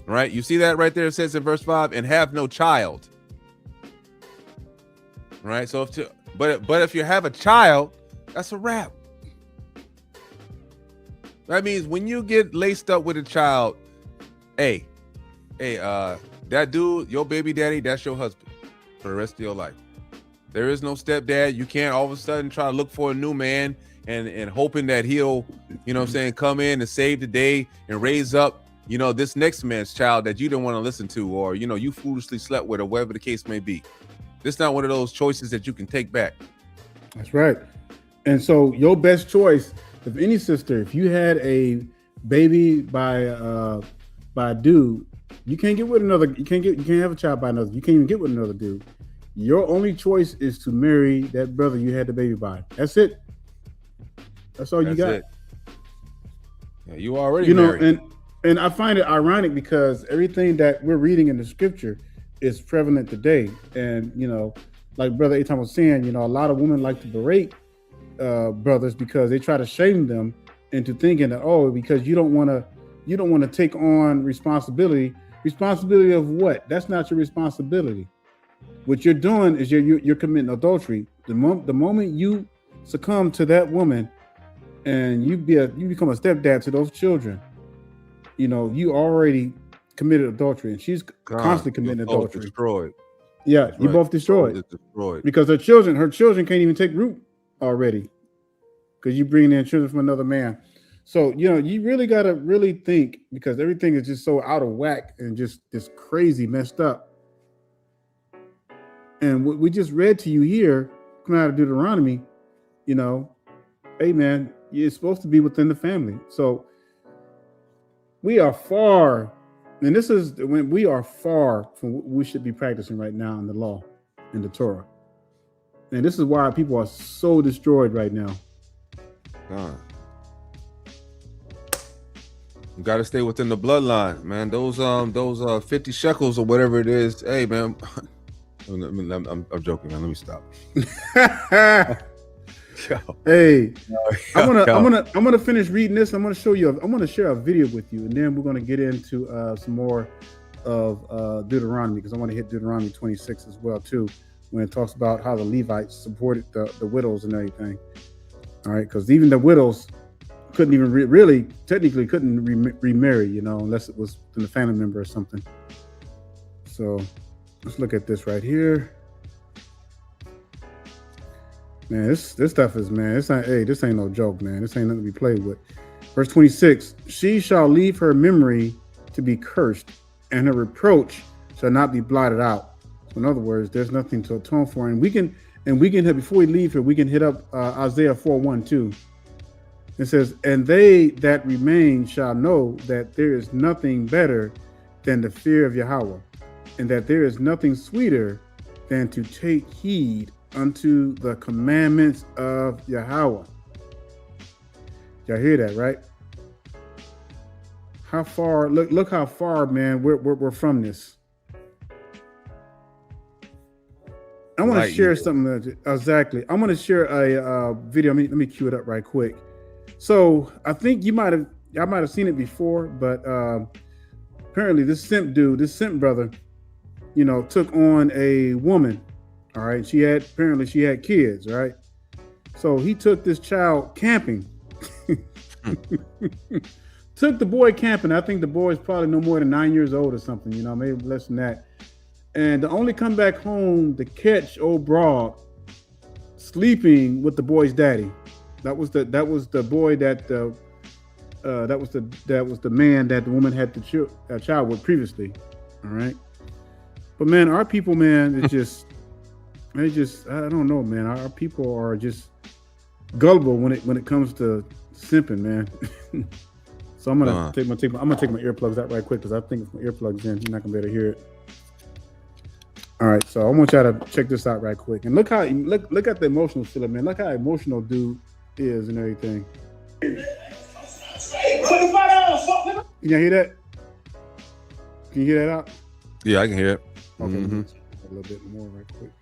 right? You see that right there? It says in verse 5, and have no child, right? So but if you have a child, that's a wrap. That means when you get laced up with a child, hey, that dude, your baby daddy, that's your husband for the rest of your life. There is no stepdad. You can't all of a sudden try to look for a new man and hoping that he'll, you know what I'm saying, come in and save the day and raise up, you know, this next man's child that you don't want to listen to, or, you know, you foolishly slept with, or whatever the case may be. This is not one of those choices that you can take back. That's right. And so your best choice, if any sister, if you had a baby by a dude, you can't get with another. You can't have a child by another. You can't even get with another dude. Your only choice is to marry that brother you had the baby by. That's it. That's all you got. It. Yeah, you already married. And I find it ironic because everything that we're reading in the scripture is prevalent today. And, you know, like Brother Aton was saying, you know, a lot of women like to berate brothers because they try to shame them into thinking that, oh, because you don't want to take on responsibility of what? That's not your responsibility. What you're doing is you're committing adultery. The moment you succumb to that woman and you become a stepdad to those children, you know, you already committed adultery, and she's constantly committing adultery. Destroyed. Yeah, you both destroyed. Because her children can't even take root already, because you bring in children from another man. So, you know, you really got to really think, because everything is just so out of whack and just this crazy messed up. And what we just read to you here, coming out of Deuteronomy, you know, hey man, you're supposed to be within the family. So we are far, and this is when we are far from what we should be practicing right now in the law, in the Torah. And this is why people are so destroyed right now. You got to stay within the bloodline, man. Those 50 shekels or whatever it is. Hey, man, I'm joking, man. Let me stop. Hey, I'm gonna finish reading this. I'm gonna share a video with you, and then we're gonna get into some more of Deuteronomy, because I want to hit Deuteronomy 26 as well too, when it talks about how the Levites supported the widows and everything. All right, because even the widows couldn't even technically couldn't remarry, you know, unless it was in a family member or something. So let's look at this right here. Man, this stuff is, man, this ain't no joke, man. This ain't nothing to be played with. Verse 26, she shall leave her memory to be cursed, and her reproach shall not be blotted out. So in other words, there's nothing to atone for. And we can hit, before we leave here, we can hit up Isaiah 4:1 too. It says, and they that remain shall know that there is nothing better than the fear of Yahweh, and that there is nothing sweeter than to take heed unto the commandments of Yahweh. Y'all hear that, right? How far? Look how far, man. We're from this. I want to share something. Exactly. I'm going to share a video. Let me cue it up right quick. So I think I might have seen it before, but apparently this simp brother, took on a woman. All right. She had kids. Right. So he took this child camping. Took the boy camping. I think the boy is probably no more than 9 years old or something, maybe less than that. And to only come back home to catch old broad sleeping with the boy's daddy. That was the boy that was the man that the woman had the child with previously. All right. But man, our people, man, I don't know, man. Our people are just gullible when it comes to simping, man. So I'm gonna take my earplugs out right quick because I think if my earplugs in, you're not gonna be able to hear it. All right, so I want y'all to check this out right quick and look at the emotional filler, man. Look how emotional dude is and everything. Can you hear that? Can you hear that out? Yeah, I can hear it. Okay, a little bit more right quick.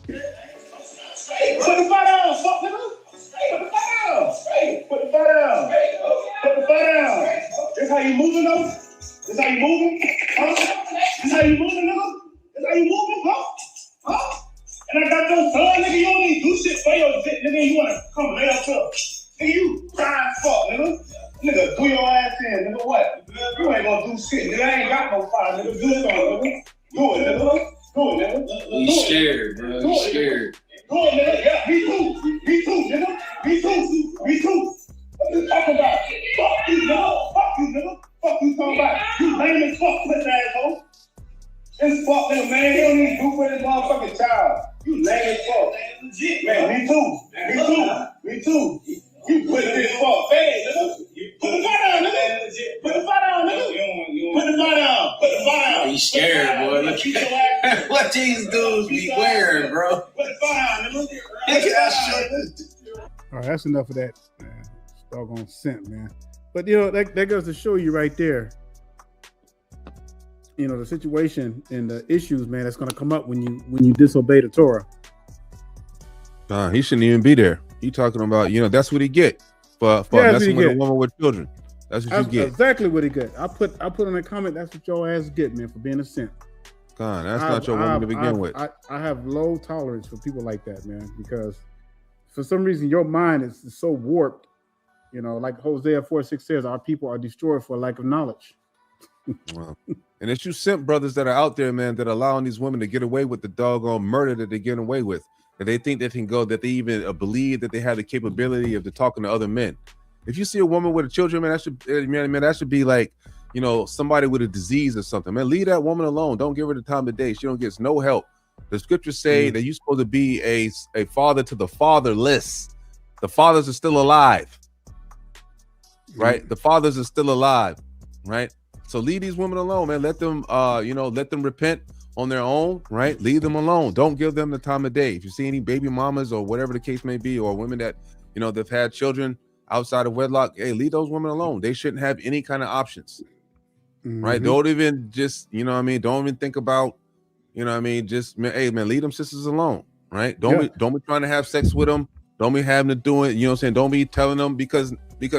Put the fight down, fuck nigga. Put the fight down. Put the fight down. Put the fight down. This how you moving, though? This how you moving? Huh? This how you moving, nigga? This how you moving, huh? And I got your son, nigga. You don't need to do shit for your shit, nigga. You wanna come lay up here. Nigga, you crying fuck, nigga. Nigga, do your ass in, nigga. What? You ain't gonna do shit, nigga. I ain't got no fire, nigga. Do it, nigga. Do it, nigga. Do it, nigga. You scared, bro. You scared. Do it, nigga. Yeah, me too. Me too, nigga. Me too. Me too. What you talking about? Fuck you, nigga. Fuck you, nigga. Fuck you talking about? You lame as fuck, pussy asshole. This fuck nigga, man. He don't need to do for this motherfucking child. You lame as fuck. Man, me too. Me too. Me too. You put this fuck bad, nigga. Put the fight down, nigga. Put the fight down, nigga. Put the fight down. Put the fight down. You scared, boy. Look at what these dudes be wearing, bro. Put the fight down, nigga. Look at that shit. All right, that's enough of that, man. Doggone simp, man. But that goes to show you right there. The situation and the issues, man, that's gonna come up when you disobey the Torah. He shouldn't even be there. You talking about, that's what he get for messing with a woman with children. That's what you get. Exactly what he get. I put on a comment. That's what your ass get, man, for being a simp. God, that's not your woman to begin with. I have low tolerance for people like that, man, because for some reason your mind is so warped. Like Hosea 4:6 says, our people are destroyed for lack of knowledge. Wow. And it's you simp brothers that are out there, man, that are allowing these women to get away with the doggone murder that they're getting away with. That they think they can go, that they even believe that they have the capability of talking to other men. If you see a woman with a children, man, that should be like, somebody with a disease or something. Man, leave that woman alone. Don't give her the time of day. She don't get no help. The scriptures say that you're supposed to be a father to the fatherless. The fathers are still alive, right? The fathers are still alive, right? So leave these women alone, man. Let them, let them repent on their own, right? Leave them alone. Don't give them the time of day. If you see any baby mamas or whatever the case may be, or women that, they've had children outside of wedlock, hey, leave those women alone. They shouldn't have any kind of options, right? Don't even just, don't even think about, just, hey, man, leave them sisters alone, right? Don't be trying to have sex with them. Don't be having to do it, Don't be telling them because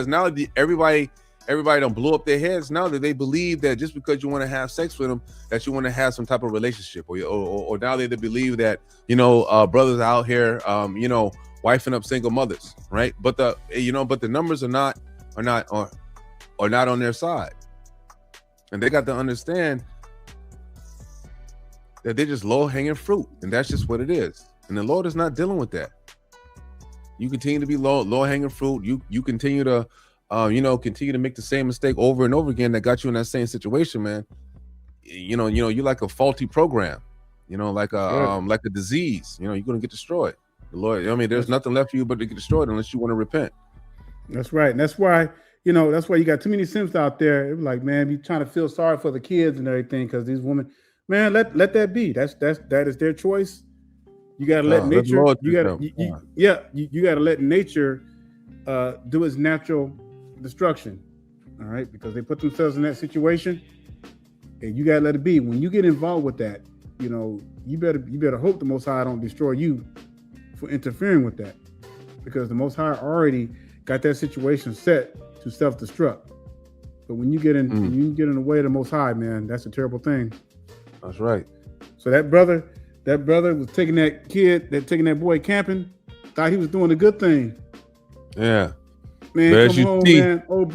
now everybody don't blow up their heads now that they believe that just because you want to have sex with them, that you want to have some type of relationship, or now they believe that brothers out here, wifing up single mothers, right? But the numbers are not on their side, and they got to understand that they're just low hanging fruit, and that's just what it is. And the Lord is not dealing with that. You continue to be low hanging fruit. You continue to continue to make the same mistake over and over again that got you in that same situation, man. You're like a faulty program, like a disease. You're gonna get destroyed. The Lord, there's nothing left for you but to get destroyed unless you want to repent. That's right. And that's why you got too many simps out there. Like, man, you trying to feel sorry for the kids and everything because these women, man, let that be. That is their choice. You gotta let nature. You gotta let nature do its natural destruction. All right, because they put themselves in that situation, and you gotta let it be. When you get involved with that, you better hope the Most High don't destroy you for interfering with that, because the Most High already got that situation set to self-destruct. But when you get in, when you get in the way of the Most High, man, that's a terrible thing. That's right. So that brother was taking that boy camping, thought he was doing a good thing. Yeah. Man, come home, man. Old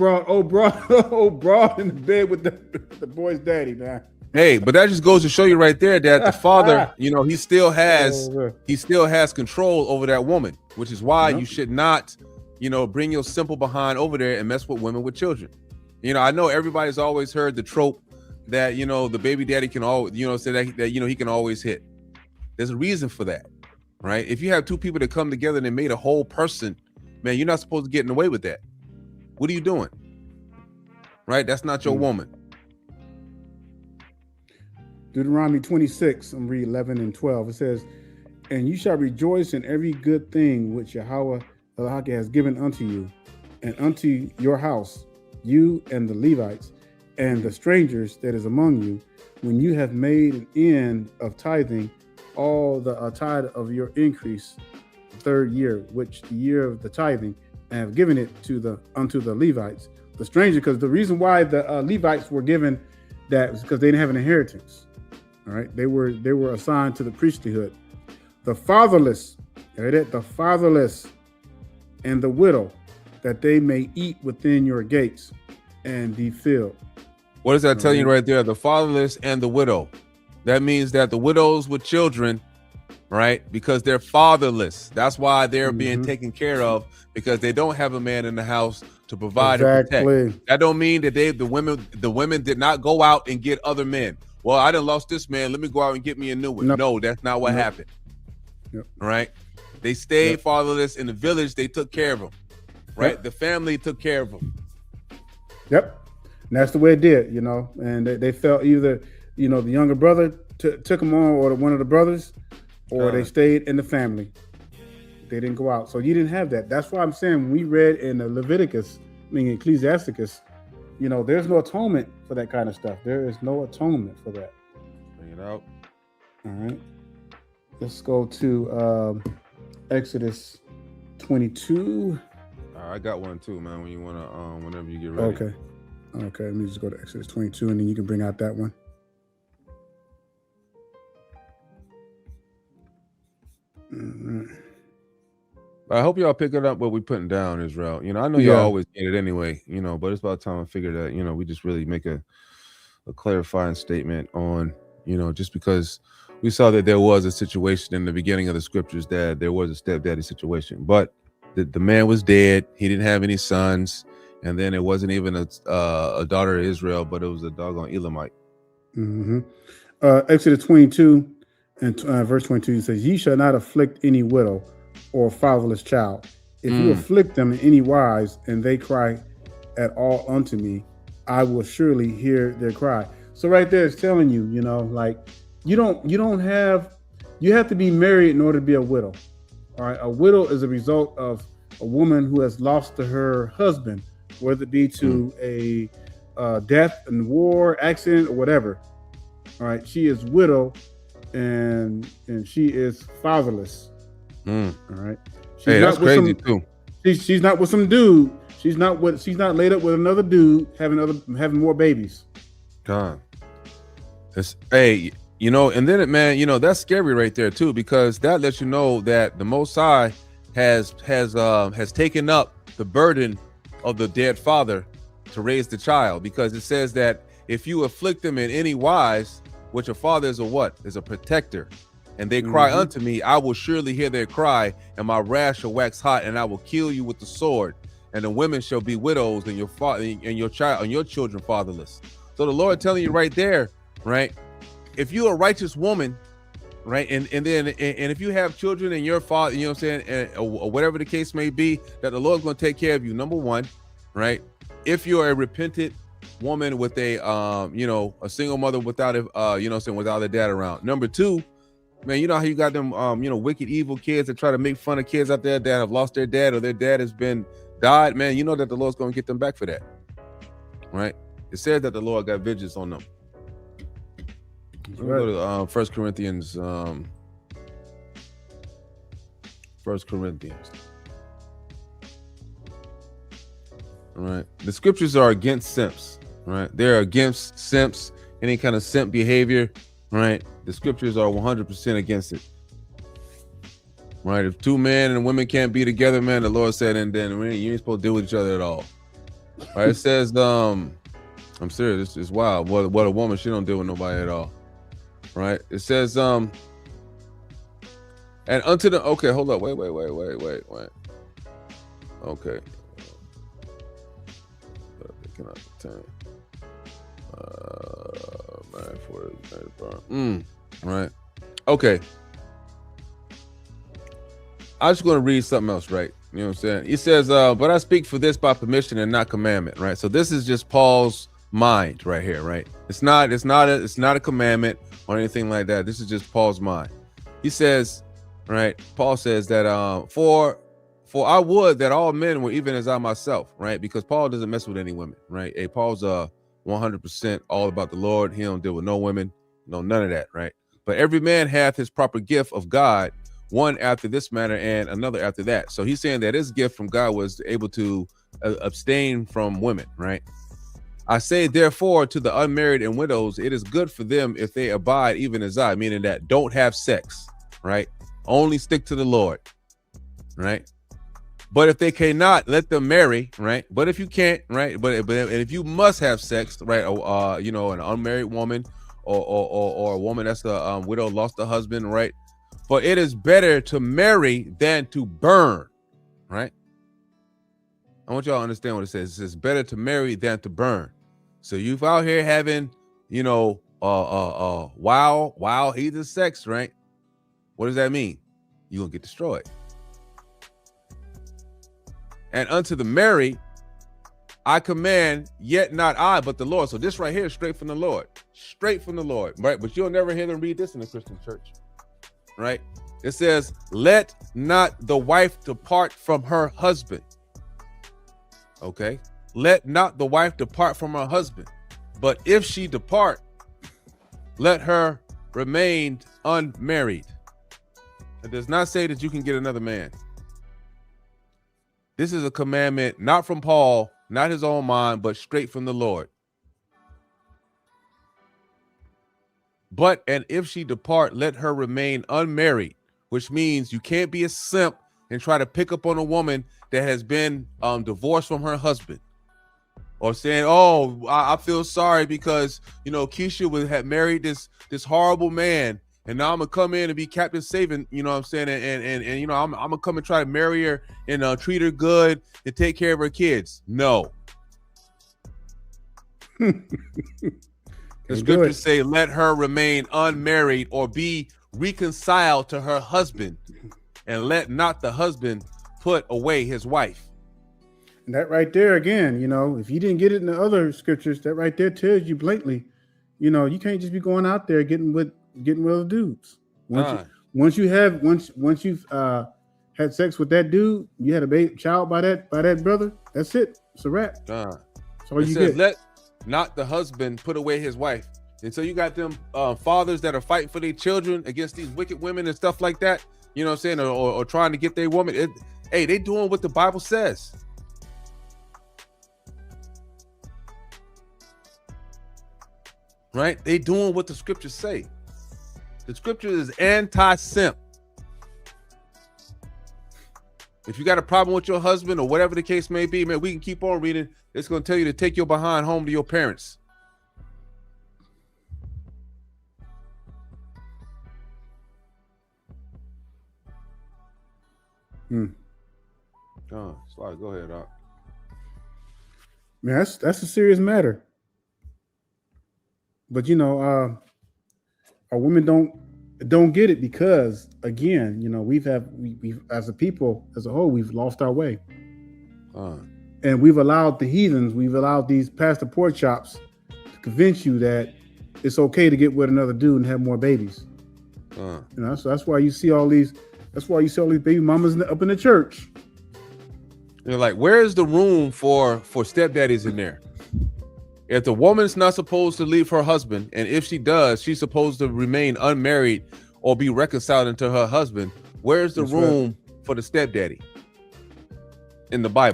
broad in the bed with the boy's daddy, man. Hey, but that just goes to show you right there that the father, he still has control over that woman, which is why you should not, bring your simple behind over there and mess with women with children. I know everybody's always heard the trope that, the baby daddy can always, say that he can always hit. There's a reason for that, right? If you have two people that come together and they made a whole person, man, you're not supposed to get in the way with that. What are you doing? Right? That's not your woman. Deuteronomy 26, I'm reading 11 and 12. It says, and you shall rejoice in every good thing which Yahweh has given unto you, and unto your house, you and the Levites, and the strangers that is among you, when you have made an end of tithing all the tithe of your increase, the third year, which the year of the tithing, and have given it unto the Levites, the stranger. Because the reason why the Levites were given that was because they didn't have an inheritance. All right, they were assigned to the priesthood. The fatherless, the fatherless, and the widow, that they may eat within your gates and be filled. What does that tell you right there? The fatherless and the widow. That means that the widows with children, right? Because they're fatherless. That's why they're being taken care of, because they don't have a man in the house to provide and protect. That don't mean that the women did not go out and get other men. Well, I done lost this man. Let me go out and get me a new one. No, that's not what happened. Right? They stayed fatherless in the village. They took care of them. Right? The family took care of them. Yep. And that's the way it did, and they felt either, the younger brother took them on, or one of the brothers, or they stayed in the family. They didn't go out. So you didn't have that. That's why I'm saying when we read in Leviticus, Ecclesiasticus, there's no atonement for that kind of stuff. There is no atonement for that. Bring it out. All right. Let's go to Exodus 22. I got one too, man. When you want to, whenever you get ready. Okay. Let me just go to Exodus 22, and then you can bring out that one. I hope y'all picking up what we're putting down, Israel. I know y'all always get it anyway, but it's about time I figured that, we just really make a clarifying statement on, just because we saw that there was a situation in the beginning of the scriptures that there was a stepdaddy situation, but the man was dead. He didn't have any sons. And then it wasn't even a daughter of Israel, but it was a doggone Elamite. Exodus 22 and verse 22 says, ye shall not afflict any widow or fatherless child. If you afflict them in any wise, and they cry at all unto me, I will surely hear their cry. So right there it's telling you, you have to be married in order to be a widow. All right. A widow is a result of a woman who has lost to her husband, whether it be to a death in war, accident, or whatever. All right. She is widow, and she is fatherless. All right. Hey, that's crazy too. She's not with some dude. She's not laid up with another dude having more babies. God. And then man, that's scary right there too, because that lets you know that the Most High has taken up the burden of the dead father to raise the child, because it says that if you afflict them in any wise, which a father is is a protector, and they cry unto me, I will surely hear their cry, and my wrath shall wax hot, and I will kill you with the sword, and the women shall be widows, and your father and your child and your children fatherless. So the Lord telling you right there, right? If you're a righteous woman, right, and if you have children and your father, or whatever the case may be, that the Lord's going to take care of you. Number one, right? If you're a repentant woman with a a single mother without without a dad around. Number two, man, you know how you got them wicked evil kids that try to make fun of kids out there that have lost their dad, or their dad has died, man. You know that the Lord's going to get them back for that, right? It says that the Lord got vengeance on them. We'll go to 1 Corinthians. 1 Corinthians. All right. The scriptures are against simps. Right. They're against simps, any kind of simp behavior. Right. The scriptures are 100% against it. Right. If two men and women can't be together, man, the Lord said, and then you ain't supposed to deal with each other at all. Right. It says, I'm serious. It's wild. What a woman, she don't deal with nobody at all. Right. It says, and unto the, okay, hold up. Wait. Okay. Cannot return. Right. Okay. I'm just going to read something else, right? You know what I'm saying? He says, but I speak for this by permission and not commandment, right? So this is just Paul's mind right here, right? It's not a commandment or anything like that. This is just Paul's mind. He says, right? Paul says that for I would that all men were even as I myself, right? Because Paul doesn't mess with any women, right? Hey, Paul's 100% all about the Lord. He don't deal with no women, none of that, right? But every man hath his proper gift of God, one after this manner and another after that. So he's saying that his gift from God was able to abstain from women, right? I say therefore to the unmarried and widows, it is good for them if they abide even as I, meaning that don't have sex, right? Only stick to the Lord, right? But if they cannot, let them marry, right? But if you can't, right? But if you must have sex, right? An unmarried woman or a woman that's a widow, lost a husband, right? For it is better to marry than to burn, right? I want y'all to understand what it says. It says better to marry than to burn. So you out here having, wild heathen sex, right? What does that mean? You're gonna get destroyed. And unto the married, I command, yet not I, but the Lord. So this right here is straight from the Lord, right? But you'll never hear them read this in the Christian church, right? It says, let not the wife depart from her husband. Okay. Let not the wife depart from her husband. But if she depart, let her remain unmarried. It does not say that you can get another man. This is a commandment, not from Paul, not his own mind, but straight from the Lord. But, and if she depart, let her remain unmarried, which means you can't be a simp and try to pick up on a woman that has been divorced from her husband. Or saying, oh, I feel sorry because, Keisha had married this horrible man. And now I'm gonna come in and be Captain Saving, you know what I'm saying? And I'm gonna come and try to marry her and treat her good and take care of her kids. No. The scriptures say, let her remain unmarried or be reconciled to her husband, and let not the husband put away his wife. And that right there, again, if you didn't get it in the other scriptures, that right there tells you blatantly, you can't just be going out there getting with other dudes. Once you've had sex with that dude, you had a child by that brother. That's it. It's a wrap. That's all you get. Let not the husband put away his wife. And so you got them fathers that are fighting for their children against these wicked women and stuff like that. You know what I'm saying? Or trying to get their woman. Hey, they doing what the Bible says. Right? They doing what the scriptures say. The scripture is anti-simp. If you got a problem with your husband or whatever the case may be, man, we can keep on reading. It's going to tell you to take your behind home to your parents. Go ahead, Doc. Man, that's a serious matter. But our women don't get it because, again, we've as a people as a whole, we've lost our way, and we've allowed the heathens, we've allowed these pastor pork chops to convince you that it's okay to get with another dude and have more babies. So that's why you see all these. That's why you see all these baby mamas up in the church. You're like, where is the room for stepdaddies in there? If the woman's not supposed to leave her husband, and if she does, she's supposed to remain unmarried or be reconciled into her husband, where's the room for the stepdaddy in the Bible?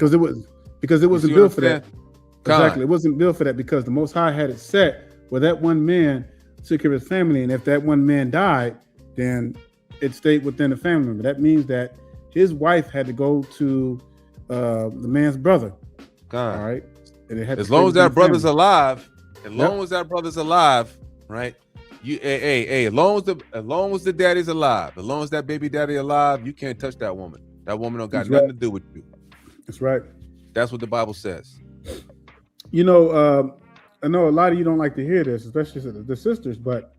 Because it wasn't built for that. God. Exactly. It wasn't built for that because the Most High had it set where that one man took care of his family. And if that one man died, then it stayed within the family member. That means that his wife had to go to the man's brother. God. All right. And it had as long as that brother's alive, as long as that brother's alive, right? As long as the daddy's alive, as long as that baby daddy alive, you can't touch that woman. That woman don't got nothing to do with you. That's right. That's what the Bible says. You know, I know a lot of you don't like to hear this, especially the sisters, but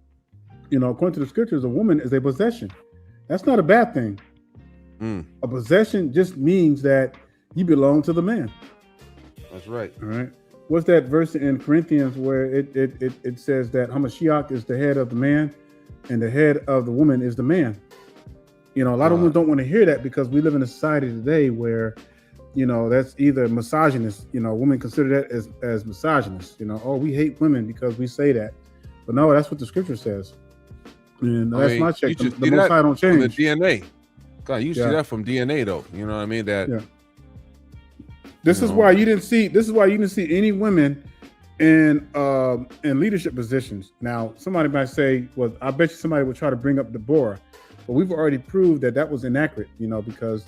you know, according to the scriptures, a woman is a possession. That's not a bad thing. A possession just means that you belong to the man. That's right. All right. What's that verse in Corinthians where it says that Hamashiach is the head of the man and the head of the woman is the man? You know, a lot of women don't want to hear that because we live in a society today where, you know, that's either misogynist, you know, women consider that as misogynist, you know, oh, we hate women because we say that. But no, that's what the scripture says. And that's my check. The Most High don't change. The DNA. God, you see that from DNA though. You know what I mean? That This is why you didn't see any women in leadership positions. Now, somebody might say, well, I bet you somebody would try to bring up Deborah, but we've already proved that was inaccurate, you know, because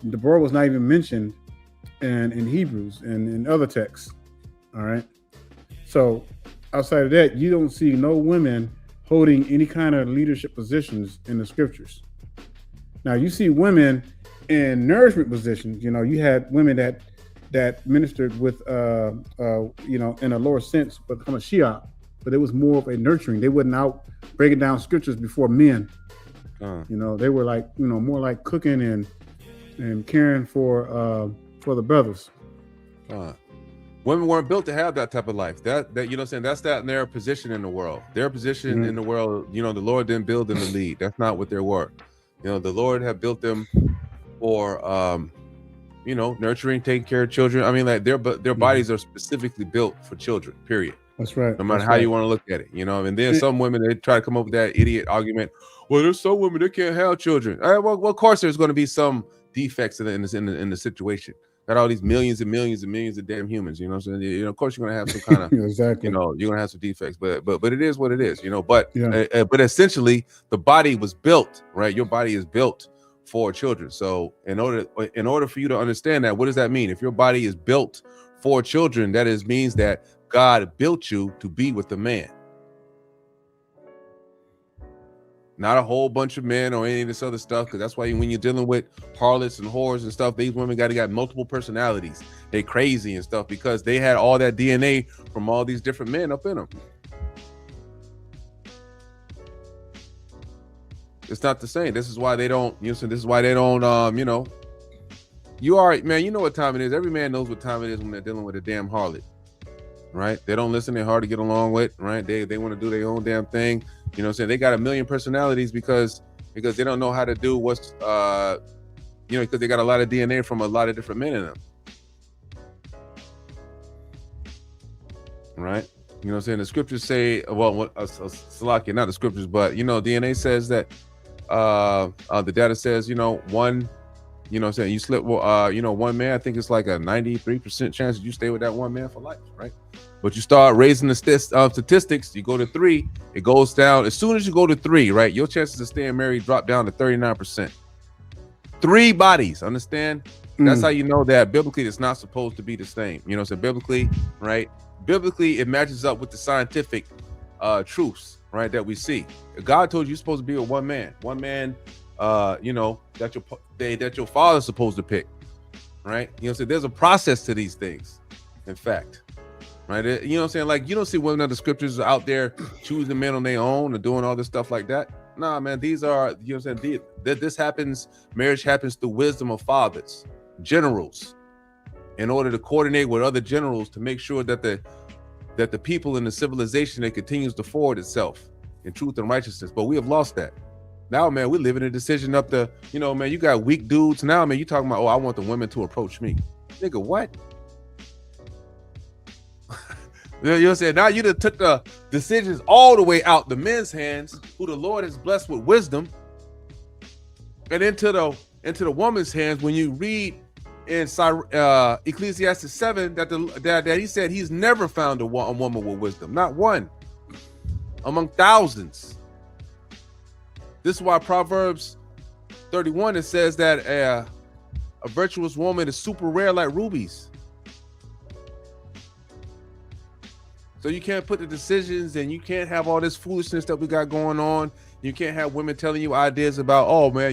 Deborah was not even mentioned in Hebrews and in other texts. All right. So outside of that, you don't see no women holding any kind of leadership positions in the scriptures. Now you see women in nourishment positions. You know, you had women that ministered with, you know, in a lower sense, but Hamashiach, but it was more of a nurturing. They wasn't out breaking down scriptures before men. You know, they were like, you know, more like cooking and caring for the brothers. Women weren't built to have that type of life. That you know what I'm saying? That's not their position in the world. Their position in the world, you know, the Lord didn't build them to lead. That's not what they were. You know, the Lord had built them for you know, nurturing, taking care of children. I mean, like their bodies are specifically built for children, period. That's right. No matter how you want to look at it, you know. And then some women, they try to come up with that idiot argument. Well, there's some women that can't have children. Well, of course, there's going to be some defects in the situation. Got all these millions and millions and millions of damn humans. You know what I'm saying? You know, of course, you're going to have some kind of exactly. You know, you're going to have some defects. But it is what it is. You know. But essentially, the body was built, right? Your body is built for children. So in order for you to understand that, what does that mean? If your body is built for children, that means that God built you to be with the man, not a whole bunch of men or any of this other stuff. Because that's why when you're dealing with harlots and whores and stuff, these women got multiple personalities. They crazy and stuff because they had all that DNA from all these different men up in them. It's not the same. This is why they don't, you know, so this is why they don't, you know, you are, man, you know what time it is. Every man knows what time it is when they're dealing with a damn harlot, right? They don't listen. They're hard to get along with, right? They want to do their own damn thing. You know what I'm saying? They got a million personalities because they don't know how to do what's, you know, because they got a lot of DNA from a lot of different men in them. Right? You know what I'm saying? The scriptures say, well, Salakia, not the scriptures, but, you know, DNA says that, the data says, you know, one, you know what I'm saying, you slip, you know, one man, I think it's like a 93% chance that you stay with that one man for life, right? But you start raising the statistics, you go to 3, it goes down. As soon as you go to 3, right, your chances of staying married drop down to 39%. 3 bodies, understand? That's how you know that biblically it's not supposed to be the same. You know, so biblically, right? Biblically, it matches up with the scientific truths, right, that we see. God told you you're supposed to be with one man, you know, that your father's supposed to pick, right? You know, so there's a process to these things, in fact, right? You know what I'm saying? Like, you don't see women of the scriptures out there choosing men on their own and doing all this stuff like that. Nah, man, these are, you know what I'm saying? This happens, marriage happens through wisdom of fathers, generals, in order to coordinate with other generals to make sure that the people in the civilization, that continues to forward itself in truth and righteousness. But we have lost that. Now, man, we live in a decision up to, you know, man, you got weak dudes. Now, man, you talking about, oh, I want the women to approach me. Nigga, what? You know what I'm saying? Now you done took the decisions all the way out the men's hands, who the Lord has blessed with wisdom, and into the woman's hands. When you read in Ecclesiastes 7 that he said he's never found a woman with wisdom, not one among thousands. This is why Proverbs 31 it says that a virtuous woman is super rare like rubies. So you can't put the decisions, and you can't have all this foolishness that we got going on. You can't have women telling you ideas about, oh man,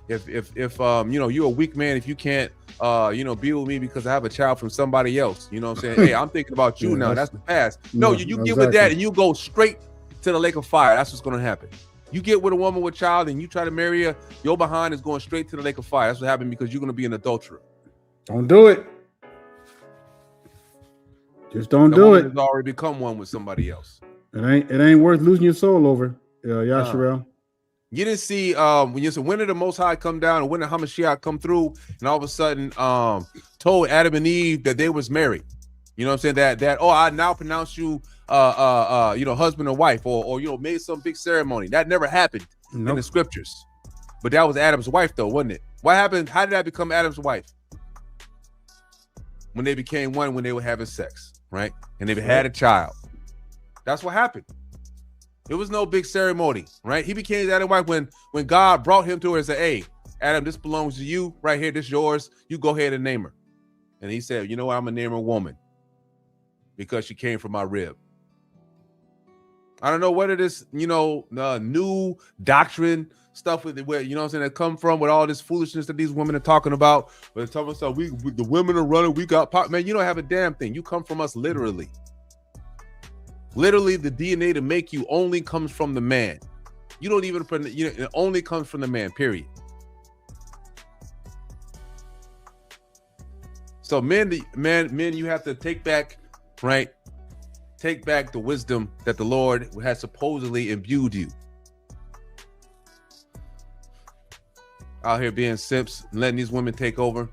if you're a weak man if you can't be with me because I have a child from somebody else. You know what I'm saying? Hey, I'm thinking about you now. That's the past. No, you get with that and you go straight to the lake of fire. That's what's gonna happen. You get with a woman with a child and you try to marry her, your behind is going straight to the lake of fire. That's what happened, because you're gonna be an adulterer. Don't do it. Just don't do it. Has already become one with somebody else. It ain't worth losing your soul over. Yasharel. You didn't see when you said, when did the Most High come down, and when did Hamashiach come through, and all of a sudden told Adam and Eve that they was married. You know what I'm saying? That I now pronounce you husband or wife, or made some big ceremony. That never happened in the scriptures. But that was Adam's wife though, wasn't it? What happened? How did that become Adam's wife? When they became one, when they were having sex, right? And they had a child. That's what happened. It was no big ceremony, right? He became Adam's wife when God brought him to her and said, hey, Adam, this belongs to you right here. This is yours. You go ahead and name her. And he said, you know what? I'm going to name her woman because she came from my rib. I don't know where this, new doctrine stuff with it, where, you know what I'm saying, that come from with all this foolishness that these women are talking about. But they're talking about, the women are running, we got pop. Man, you don't have a damn thing. You come from us literally. Literally, the DNA to make you only comes from the man. You don't even, it only comes from the man, period. So men, you have to take back, right? Take back the wisdom that the Lord has supposedly imbued you. Out here being simps, letting these women take over,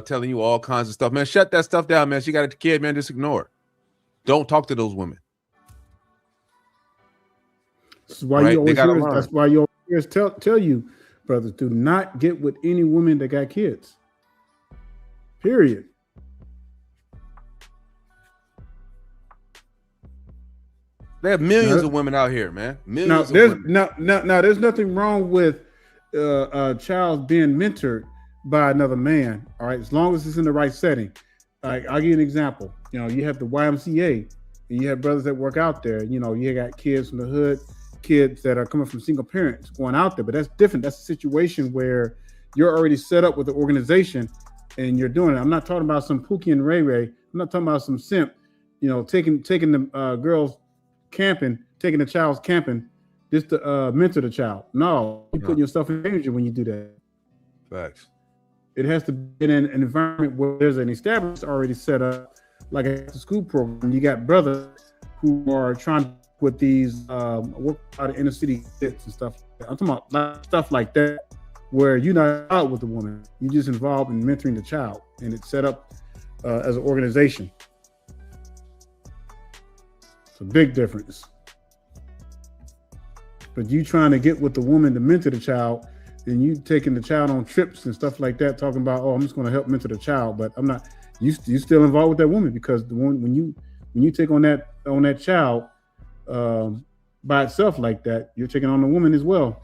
telling you all kinds of stuff. Man, shut that stuff down, man. She got a kid, man. Just ignore her. Don't talk to those women. That's why you always hear. That's why you always tell you, brothers, do not get with any women that got kids. Period. There are millions of women out here, man. Millions of women. Now, there's nothing wrong with a child being mentored by another man. All right, as long as it's in the right setting. I'll give you an example. You have the YMCA, and you have brothers that work out there. You got kids from the hood, kids that are coming from single parents going out there. But that's different. That's a situation where you're already set up with the organization, and you're doing it. I'm not talking about some Pookie and Ray Ray. I'm not talking about some simp. Taking the girls camping, taking the child's camping, just to mentor the child. No, you're putting yourself in danger when you do that. Facts. It has to be in an environment where there's an establishment already set up, like a school program. You got brothers who are trying to put these work out of inner city kids and stuff. I'm talking about stuff like that, where you're not out with the woman. You're just involved in mentoring the child, and it's set up as an organization. It's a big difference. But you trying to get with the woman to mentor the child, and you taking the child on trips and stuff like that, talking about, I'm just going to help mentor the child, but I'm not. You still involved with that woman, because the one when you take on that child by itself like that, you're taking on the woman as well.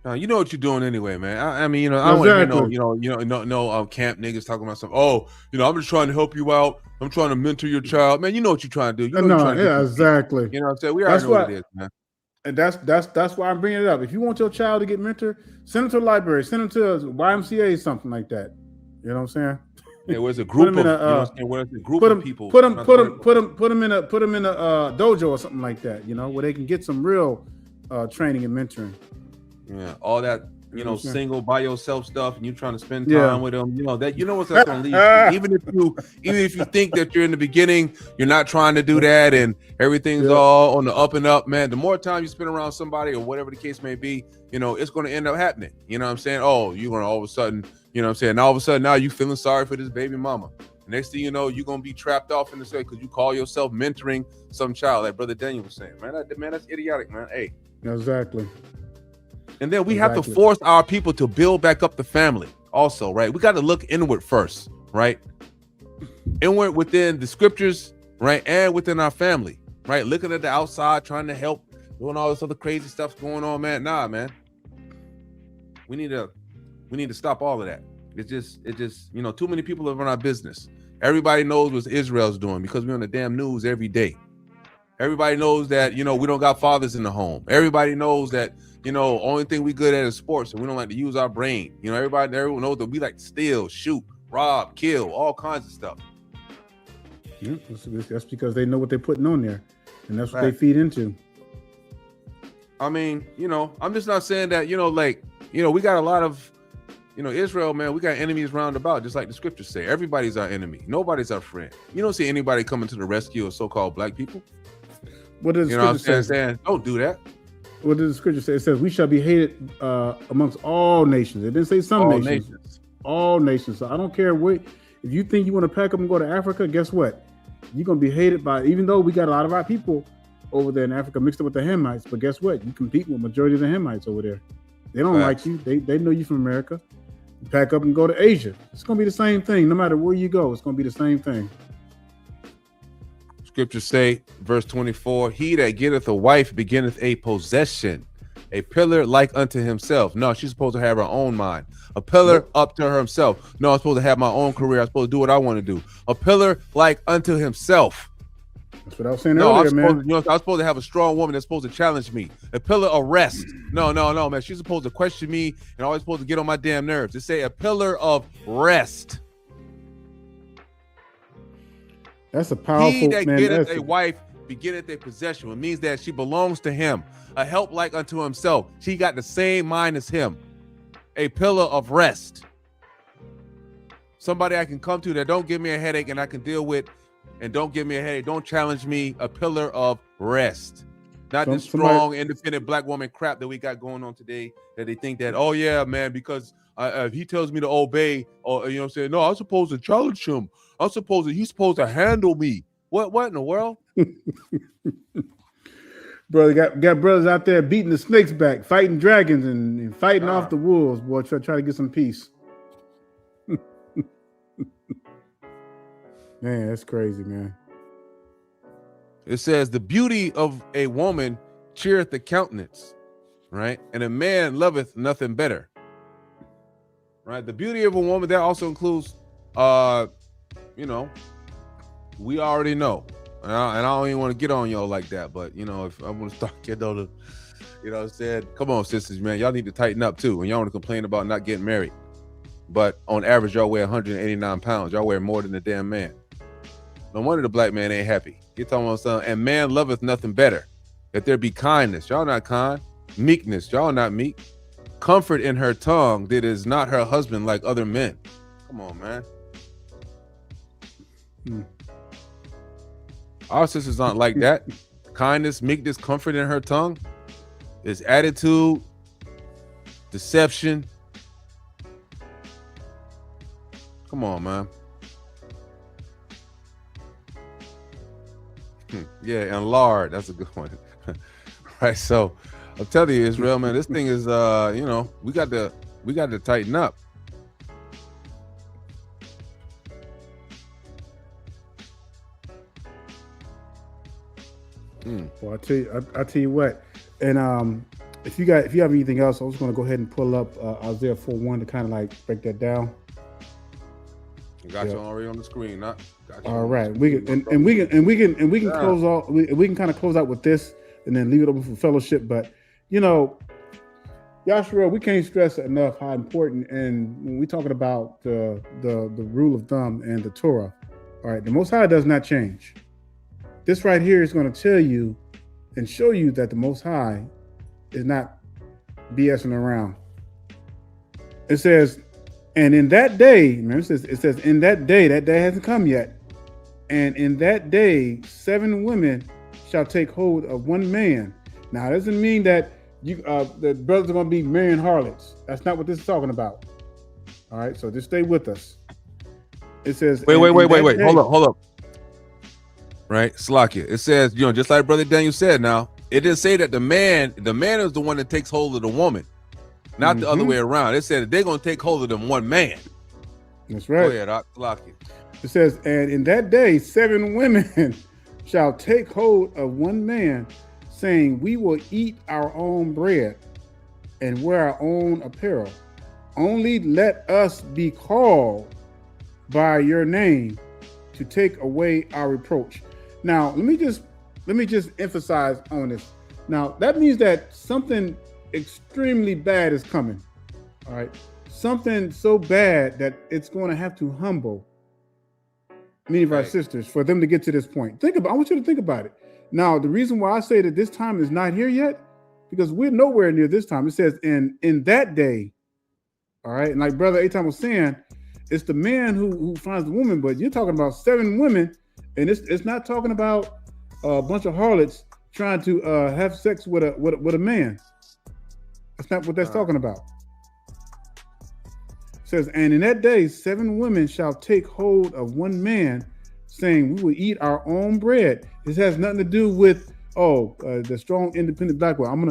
You know what you're doing anyway, man. I mean, I don't want to hear no camp niggas talking about something. I'm just trying to help you out. I'm trying to mentor your child, man. You know what you're trying to do. Exactly. You know what I'm saying? We already know what it is, man. And that's why I'm bringing it up. If you want your child to get mentored, send them to the library, send them to a YMCA, something like that. You know what I'm saying? Yeah, where's a group of people? Put them in a dojo or something like that. Where they can get some real training and mentoring. Yeah, all that single by yourself stuff, and you trying to spend time with them. What's that's going to lead to. Even if you think that you're in the beginning, you're not trying to do that, and everything's all on the up and up, man. The more time you spend around somebody, or whatever the case may be, it's going to end up happening. You know what I'm saying? Oh, you're going to all of a sudden, all of a sudden now you feeling sorry for this baby mama. And Next thing you know, you're gonna be trapped off in the way because you call yourself mentoring some child, like Brother Daniel was saying. Man, that's idiotic, man. Hey. Exactly. And then we have to force our people to build back up the family also, right? We got to look inward first, right? Inward within the scriptures, right? And within our family, right? Looking at the outside, trying to help, doing all this other crazy stuff going on, man. Nah, man. We need to stop all of that. It just, you know, too many people are on our business. Everybody knows what Israel's doing because we're on the damn news every day. Everybody knows that, you know, we don't got fathers in the home. Everybody knows that, you know, only thing we good at is sports and we don't like to use our brain. You know, everyone knows that we like to steal, shoot, rob, kill, all kinds of stuff. Yeah, that's because they know what they're putting on there, and that's what they feed into. I mean, you know, I'm just not saying that, you know, like, you know, we got a lot of, you know, Israel, man, we got enemies round about, just like the scriptures say. Everybody's our enemy. Nobody's our friend. You don't see anybody coming to the rescue of so-called black people. What does the scripture say? Don't do that. What does the scripture say? It says we shall be hated amongst all nations. It didn't say some nations. All nations. So I don't care what. If you think you want to pack up and go to Africa, guess what? You're gonna be hated by. Even though we got a lot of our people over there in Africa mixed up with the Hamites, but guess what? You compete with the majority of the Hamites over there. They don't like you. They know you from America. You pack up and go to Asia. It's gonna be the same thing. No matter where you go, it's gonna be the same thing. Scriptures say, verse 24, he that getteth a wife beginneth a possession, a pillar like unto himself. No, she's supposed to have her own mind. A pillar up to herself. No, I'm supposed to have my own career. I'm supposed to do what I want to do. A pillar like unto himself. That's what I was saying earlier, man. You know, I was supposed to have a strong woman that's supposed to challenge me. A pillar of rest. No, man. She's supposed to question me and always supposed to get on my damn nerves. They say a pillar of rest. That's a powerful, he that man. getteth a wife begetteth a possession. It means that she belongs to him. A help like unto himself. She got the same mind as him. A pillar of rest. Somebody I can come to that don't give me a headache and I can deal with, and don't give me a headache. Don't challenge me. A pillar of rest. Not this strong, independent black woman crap that we got going on today. That they think that, oh yeah, man, because if he tells me to obey, or you know what I'm saying, no, I'm supposed to challenge him. He's supposed to handle me. What in the world? Brother, got brothers out there beating the snakes back, fighting dragons and fighting off the wolves, boy, try to get some peace. Man, that's crazy, man. It says the beauty of a woman cheereth the countenance, right? And a man loveth nothing better. Right? The beauty of a woman, that also includes you know, we already know, and I don't even want to get on y'all like that, but you know, if I want to start getting on the, you know what I'm saying, come on, sisters, man, y'all need to tighten up too, and y'all want to complain about not getting married, but on average, y'all weigh 189 pounds, y'all weigh more than a damn man. No wonder the black man ain't happy. You're talking about something, and man loveth nothing better, that there be kindness, y'all not kind, meekness, y'all not meek, comfort in her tongue that is not her husband like other men. Come on, man. Our sisters aren't like that. Kindness, meekness, comfort in her tongue is attitude, deception. Come on, man. Yeah, and lard. That's a good one. Right. So I'm telling you, Israel, man, this thing is you know, we got to tighten up. Well, I tell you what, and if you have anything else, I was going to go ahead and pull up Isaiah 4:1 to kind of like break that down. Got you already on the screen, not. All right, we can close out. We can kind of close out with this, and then leave it open for fellowship. But you know, Yashua, we can't stress enough how important, and when we're talking about the rule of thumb and the Torah, all right, the Most High does not change. This right here is going to tell you and show you that the Most High is not BSing around. It says, and in that day, remember it says in that day hasn't come yet. And in that day, 7 women shall take hold of one man. Now, it doesn't mean that the brothers are going to be marrying harlots. That's not what this is talking about. All right, so just stay with us. It says, wait. day, Hold up. Right, Slakia. It says, just like Brother Daniel said. Now, it didn't say that the man is the one that takes hold of the woman, not the other way around. It said that they're gonna take hold of them one man. That's right. Go ahead, Slakia. It says, and in that day, 7 women shall take hold of one man, saying, we will eat our own bread and wear our own apparel. Only let us be called by your name to take away our reproach. Now, let me just emphasize on this. Now, that means that something extremely bad is coming. All right. Something so bad that it's going to have to humble many of our sisters for them to get to this point. I want you to think about it. Now, the reason why I say that this time is not here yet, because we're nowhere near this time. It says in that day, all right, and like Brother Aton was saying, it's the man who finds the woman, but you're talking about 7 women, and it's not talking about a bunch of harlots trying to have sex with a man. That's not what that's talking about. It says, and in that day, 7 women shall take hold of one man, saying, we will eat our own bread. This has nothing to do with the strong, independent black woman. I'm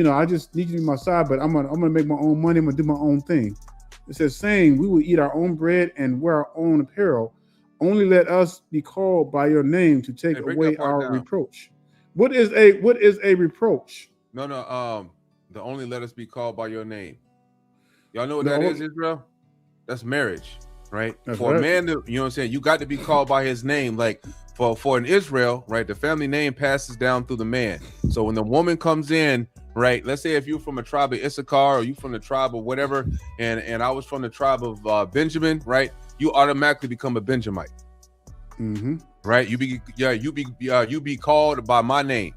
gonna, I just need you to be my side, but I'm gonna make my own money. I'm gonna do my own thing. It says, saying, we will eat our own bread and wear our own apparel. Only let us be called by your name to take away our reproach. What is a reproach? No. The only let us be called by your name. Y'all know what that is, Israel? That's marriage, right? That's for right. a man to, you know what I'm saying, you got to be called by his name. Like for an Israel, right? The family name passes down through the man. So when the woman comes in, right? Let's say if you're from a tribe of Issachar or you from the tribe of whatever, and I was from the tribe of Benjamin, right? You automatically become a Benjamite, right? You be called by my name,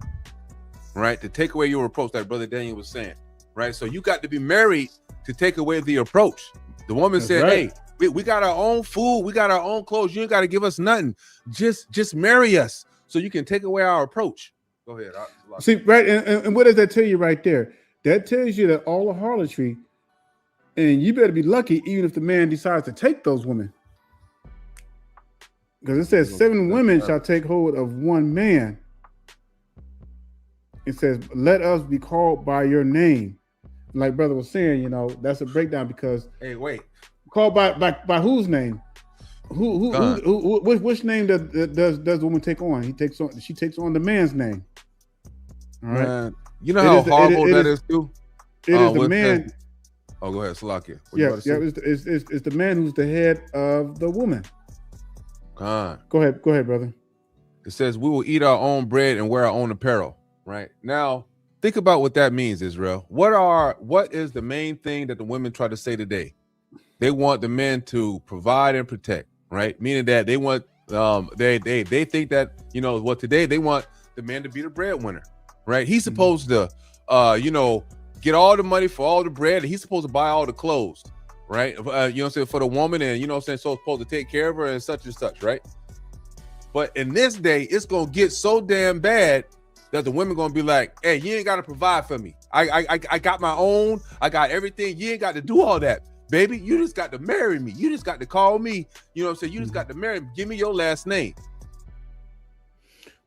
right? To take away your reproach, like Brother Daniel was saying, right? So you got to be married to take away the approach. The woman said, right. Hey, we got our own food, we got our own clothes. You ain't got to give us nothing. Just marry us so you can take away our approach. Go ahead. See, right, and what does that tell you right there? That tells you that all the harlotry, and you better be lucky even if the man decides to take those women. Because it says 7 women shall take hold of one man. It says, let us be called by your name. Like brother was saying, that's a breakdown because called by whose name? Which name does the woman take on? She takes on the man's name. All right. Man, you know how horrible that is too? It is the man. Oh, go ahead, Salakia. It's the man who's the head of the woman. Go ahead, brother. It says we will eat our own bread and wear our own apparel. Right now, think about what that means, Israel. What is the main thing that the women try to say today? They want the men to provide and protect, right? Meaning that they want they think that today they want the man to be the breadwinner, right? He's supposed to get all the money for all the bread, and he's supposed to buy all the clothes, right? For the woman, and so supposed to take care of her and such, right? But in this day, it's gonna get so damn bad that the women gonna be like, hey, you ain't gotta provide for me. I got my own, I got everything. You ain't got to do all that, baby. You just got to marry me. You just got to call me, You just got to marry me. Give me your last name.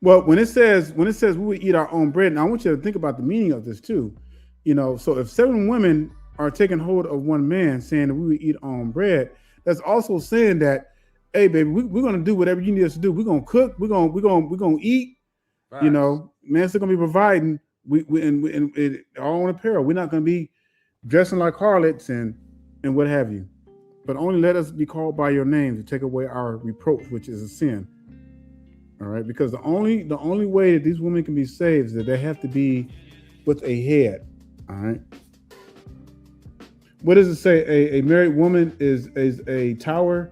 Well, when it says we will eat our own bread, and I want you to think about the meaning of this too. So if 7 women are taking hold of one man saying that we will eat our own bread, that's also saying that, hey, baby, we're gonna do whatever you need us to do. We're gonna cook, we're gonna eat. Right. Man's still gonna be providing. We our own apparel. We're not gonna be dressing like harlots and what have you. But only let us be called by your name to take away our reproach, which is a sin. All right, because the only way that these women can be saved is that they have to be with a head. All right. What does it say? A married woman is a tower.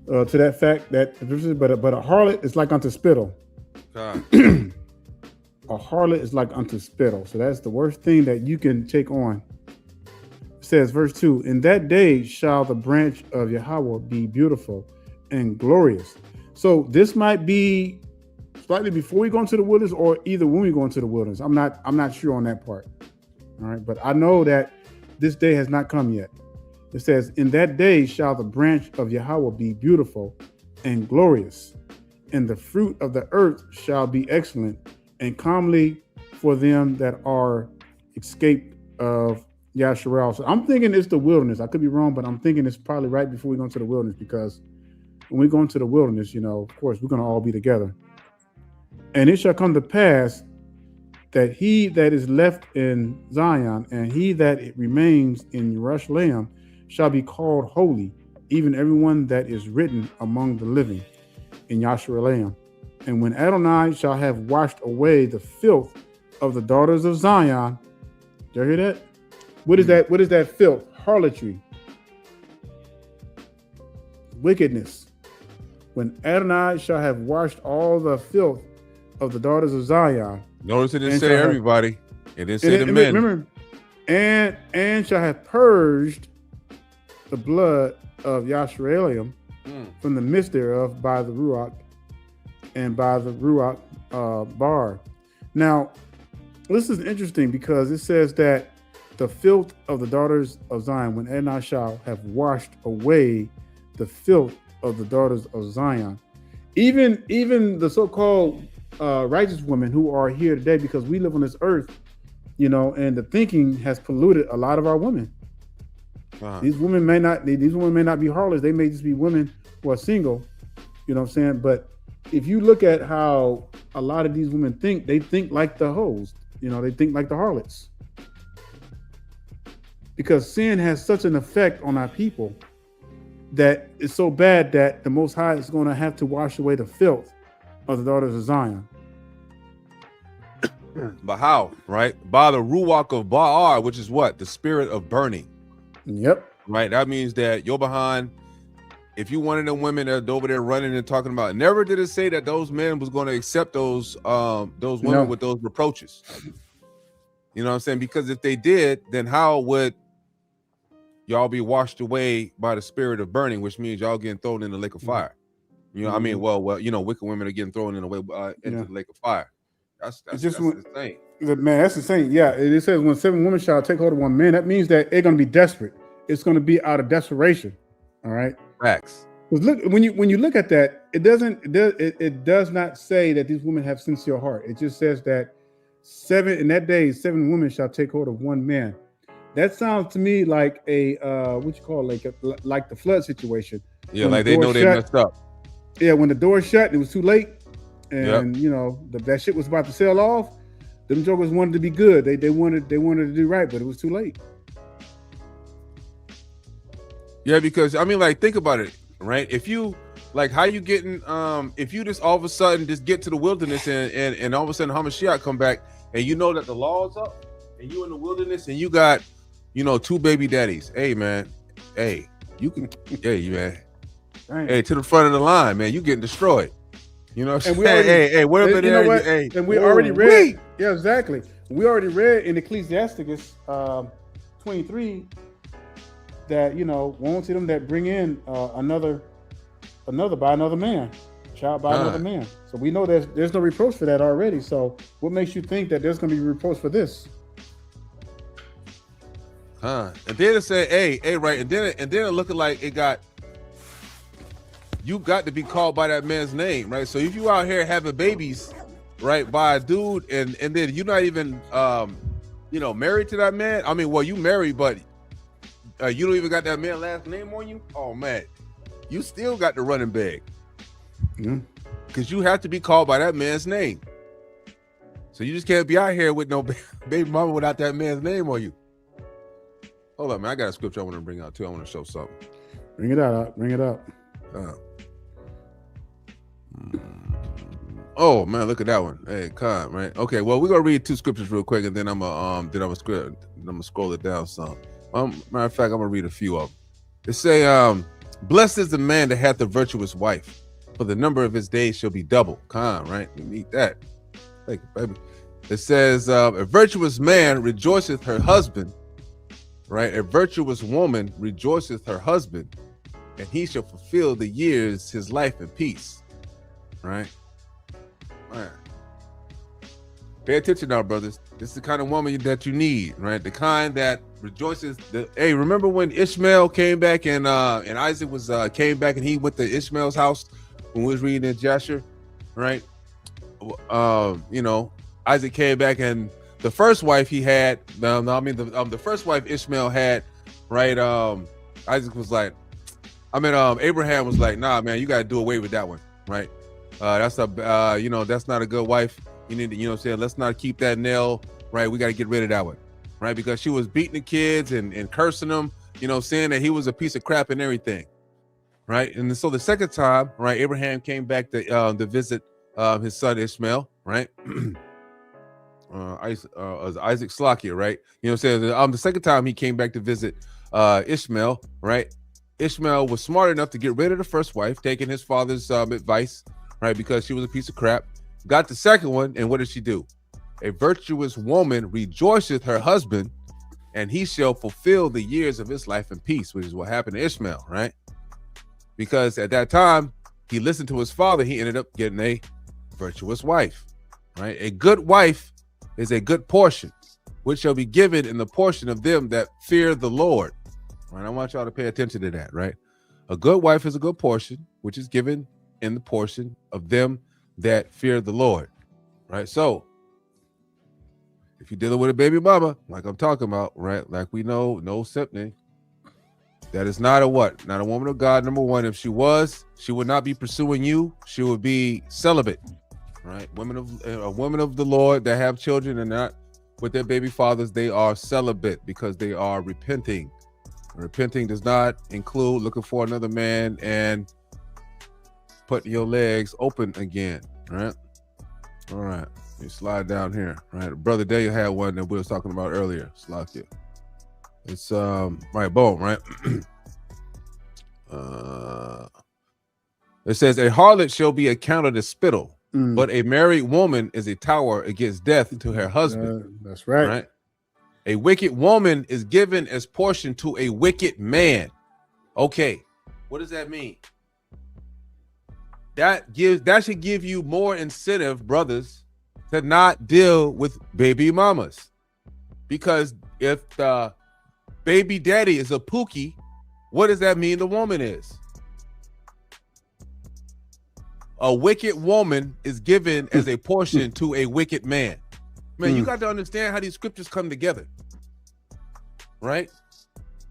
To that fact that, but a harlot is like unto spittle. A harlot is like unto spittle. So that's the worst thing that you can take on. It says, verse 2, in that day shall the branch of Yahweh be beautiful and glorious. So this might be slightly before we go into the wilderness, or either when we go into the wilderness. I'm not sure on that part. All right, but I know that this day has not come yet. It says, in that day shall the branch of Yahweh be beautiful and glorious, and the fruit of the earth shall be excellent and comely for them that are escaped of Yasharal. So I'm thinking it's the wilderness. I could be wrong, but I'm thinking it's probably right before we go into the wilderness, because when we go into the wilderness, of course, we're going to all be together. And it shall come to pass that he that is left in Zion and he that remains in Jerusalem shall be called holy, even everyone that is written among the living in Yasharal. And when Adonai shall have washed away the filth of the daughters of Zion, did you hear that? What is that? What is that filth? Harlotry, wickedness. When Adonai shall have washed all the filth of the daughters of Zion. Notice it didn't say everybody. It didn't say the men. Remember, and shall have purged the blood of Yasharal from the midst thereof by the Ruach and by the Ruach bar. Now, this is interesting because it says that the filth of the daughters of Zion, when Adonai shall have washed away the filth of the daughters of Zion. Even the so-called righteous women who are here today, because we live on this earth, and the thinking has polluted a lot of our women. These women may not be harlots. They may just be women who are single. You know what I'm saying? But if you look at how a lot of these women think, they think like the hoes. They think like the harlots. Because sin has such an effect on our people that it's so bad that the Most High is going to have to wash away the filth of the daughters of Zion. But how? Right? By the Ruach of Baal, which is what? The spirit of burning. Yep. Right? That means that you're behind. If you one of them women that are over there running and talking about, never did it say that those men was going to accept those women with those reproaches. You know what I'm saying? Because if they did, then how would y'all be washed away by the spirit of burning, which means y'all getting thrown in the lake of fire? I mean, well, wicked women are getting thrown in the way into the lake of fire. That's insane. Man, that's insane. Yeah, it says when 7 women shall take hold of one man, that means that they're going to be desperate. It's going to be out of desperation. All right. Facts. Because look, when you look at that, it does not say that these women have sincere heart. It just says that in that day 7 women shall take hold of one man. That sounds to me like a like the flood situation. Yeah, like they know they messed up. Yeah, when the door shut, it was too late, and that shit was about to sail off. Them jokers wanted to be good. They wanted to do right, but it was too late. Yeah, because I mean, like, think about it, right? If you how you getting if you just all of a sudden just get to the wilderness and all of a sudden Hamashiach come back and you know that the law's up and you in the wilderness and you got 2 baby daddies. Hey man, hey, you can man. Dang. Hey, to the front of the line, man, you getting destroyed. You know what I'm saying? Hey, wait a minute. Hey, and we already read. Yeah, exactly. We already read in Ecclesiasticus 23 that woe to them that bring in another by another man, child by another man. So we know there's no reproach for that already. So what makes you think that there's going to be reproach for this? And then it said, hey, right, and then it looking like you got to be called by that man's name, right? So if you out here having babies, right, by a dude, and then you're not even married to that man. I mean, well, you married, but you don't even got that man's last name on you. Oh man, you still got to run and beg, because you have to be called by that man's name. So you just can't be out here with no baby mama without that man's name on you. Hold up, man. I got a scripture I want to bring out too. I want to show something. Bring it out. Bring it up. Oh man, look at that one. Hey, Khan, right? Okay, well, we're gonna read 2 scriptures real quick, and then I'm gonna scroll it down some. Matter of fact, I'm gonna read a few of them. It say, "Blessed is the man that hath a virtuous wife, for the number of his days shall be double." Khan, right? We need that. Thank you, baby. It says, "A virtuous man rejoiceth her husband." Right? A virtuous woman rejoiceth her husband, and he shall fulfill the years his life in peace. Right? Pay attention now, brothers. This is the kind of woman that you need, right? The kind that rejoices. Hey, remember when Ishmael came back and Isaac was came back and he went to Ishmael's house when we was reading in Jasher, right? Isaac came back and the first wife he had, the first wife Ishmael had, right? Isaac was like, Abraham was like, nah, man, you got to do away with that one, right? That's not a good wife. You need to, let's not keep that nail, right? We got to get rid of that one, right? Because she was beating the kids and cursing them, saying that he was a piece of crap and everything, right? And so the second time, right, Abraham came back to visit his son Ishmael, right? Isaac Slakia, right? The second time he came back to visit Ishmael, right? Ishmael was smart enough to get rid of the first wife, taking his father's advice, right? Because she was a piece of crap. Got the second one, and what did she do? A virtuous woman rejoiceth her husband, and he shall fulfill the years of his life in peace, which is what happened to Ishmael, right? Because at that time, he listened to his father, he ended up getting a virtuous wife, right? A good wife is a good portion, which shall be given in the portion of them that fear the Lord, right? I want y'all to pay attention to that, right? A good wife is a good portion, which is given in the portion of them that fear the Lord, right? So if you're dealing with a baby mama, like I'm talking about, right? Like we know, no simping. That is not a what? Not a woman of God. Number one, if she was, she would not be pursuing you. She would be celibate, right? A woman of the Lord that have children and not with their baby fathers, they are celibate because they are repenting. Repenting does not include looking for another man and putting your legs open again, right? All right, you slide down here, right? Brother Daniel had one that we was talking about earlier. Slakia. It's right, boom, right? It says a harlot shall be accounted as spittle, but a married woman is a tower against death to her husband. That's right. Right? A wicked woman is given as portion to a wicked man. Okay, what does that mean? That should give you more incentive, brothers, to not deal with baby mamas. Because if the baby daddy is a pookie, what does that mean the woman is? A wicked woman is given as a portion to a wicked man. Man, you got to understand how these scriptures come together, right?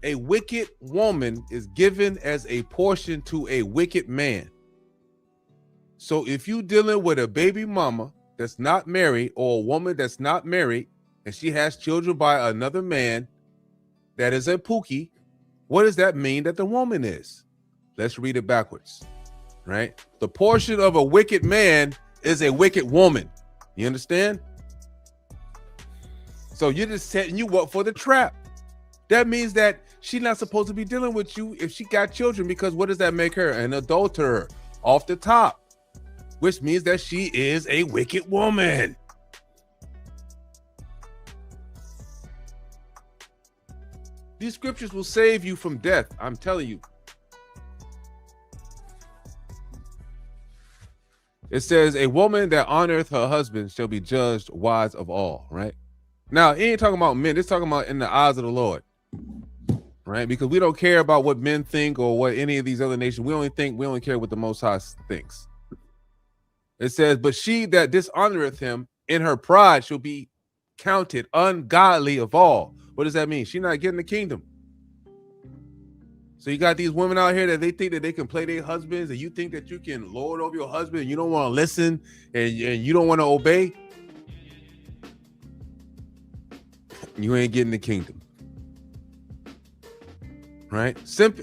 A wicked woman is given as a portion to a wicked man. So if you dealing with a baby mama that's not married or a woman that's not married and she has children by another man that is a pookie, what does that mean that the woman is? Let's read it backwards, right? The portion of a wicked man is a wicked woman. You understand? So you're just setting you up for the trap. That means that she's not supposed to be dealing with you if she got children, because what does that make her? An adulterer off the top, which means that she is a wicked woman. These scriptures will save you from death. I'm telling you. It says, a woman that honoreth her husband shall be judged wise of all, right? Now, he ain't talking about men. It's talking about in the eyes of the Lord, right? Because we don't care about what men think or what any of these other nations. We only care what the Most High thinks. It says, but she that dishonoreth him in her pride shall be counted ungodly of all. What does that mean? She's not getting the kingdom. So you got these women out here that they think that they can play their husbands, and you think that you can lord over your husband and you don't want to listen and you don't want to obey. You ain't getting the kingdom. Right?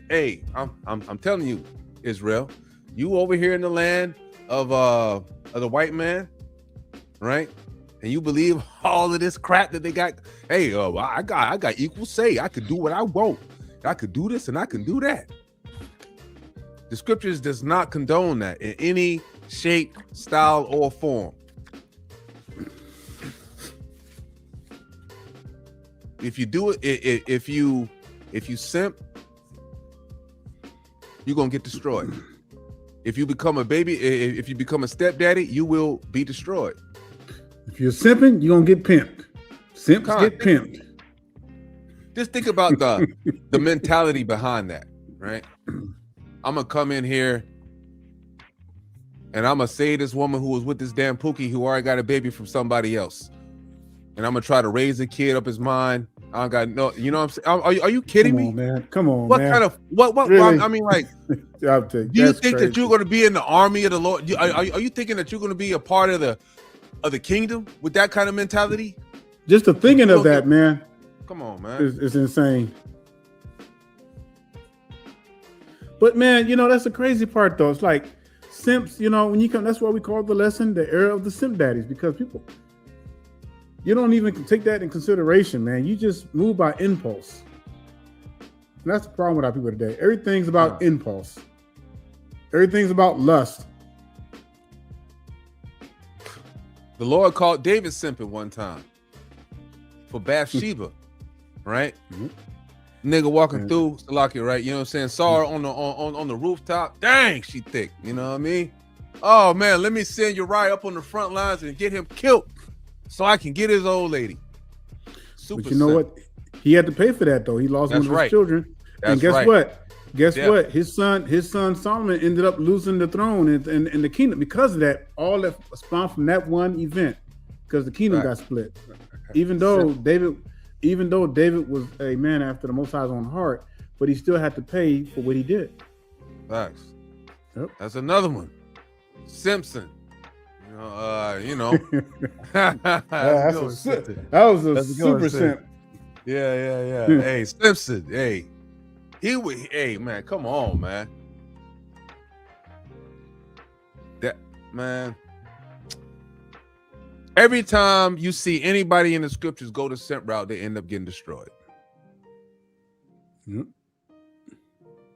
Hey, I'm telling you, Israel, you over here in the land of the white man, right? And you believe all of this crap that they got. Hey, I got equal say. I could do what I want. I could do this and I can do that. The scriptures does not condone that in any shape, style, or form. If you do it, if you simp, you're gonna get destroyed. If you become a baby, if you become a stepdaddy, you will be destroyed. If you're simping, you're gonna get pimped. Simps get pimped. Just think about the mentality behind that, right? I'm gonna come in here and I'm gonna say this woman who was with this damn Pookie who already got a baby from somebody else, and I'm gonna try to raise the kid up his mind. I don't got no, you know what I'm saying? Are you kidding me? Man. Come on, what man. Kind of what? Really? I mean, like, do you think that you're going to be in the army of the Lord? Are you thinking that you're going to be a part of the kingdom with that kind of mentality? Just the thinking of that, man. Come on, man. It's insane. But man, that's the crazy part though. It's like simps, when you come, that's why we call the lesson the era of the simp daddies, because people, you don't even take that in consideration, man. You just move by impulse. And that's the problem with our people today. Everything's about impulse. Everything's about lust. The Lord called David simping one time for Bathsheba, right? Mm-hmm. Nigga walking through Salakia, right? You know what I'm saying? Saw her on the rooftop. Dang, she thick. You know what I mean? Oh man, let me send Uriah up on the front lines and get him killed so I can get his old lady. Super but you know what? He had to pay for that though. He lost one of his children. And guess what? Guess what? His son Solomon ended up losing the throne and the kingdom because of that. All that spawned from that one event, because the kingdom got split. Even though David was a man after the Most High's own heart, but he still had to pay for what he did. Facts. Yep. That's another one. Simpson. That was a super simp. Yeah. Hey, Simpson. Hey. Hey man, come on, man. That man. Every time you see anybody in the scriptures go the simp route, they end up getting destroyed. Yep.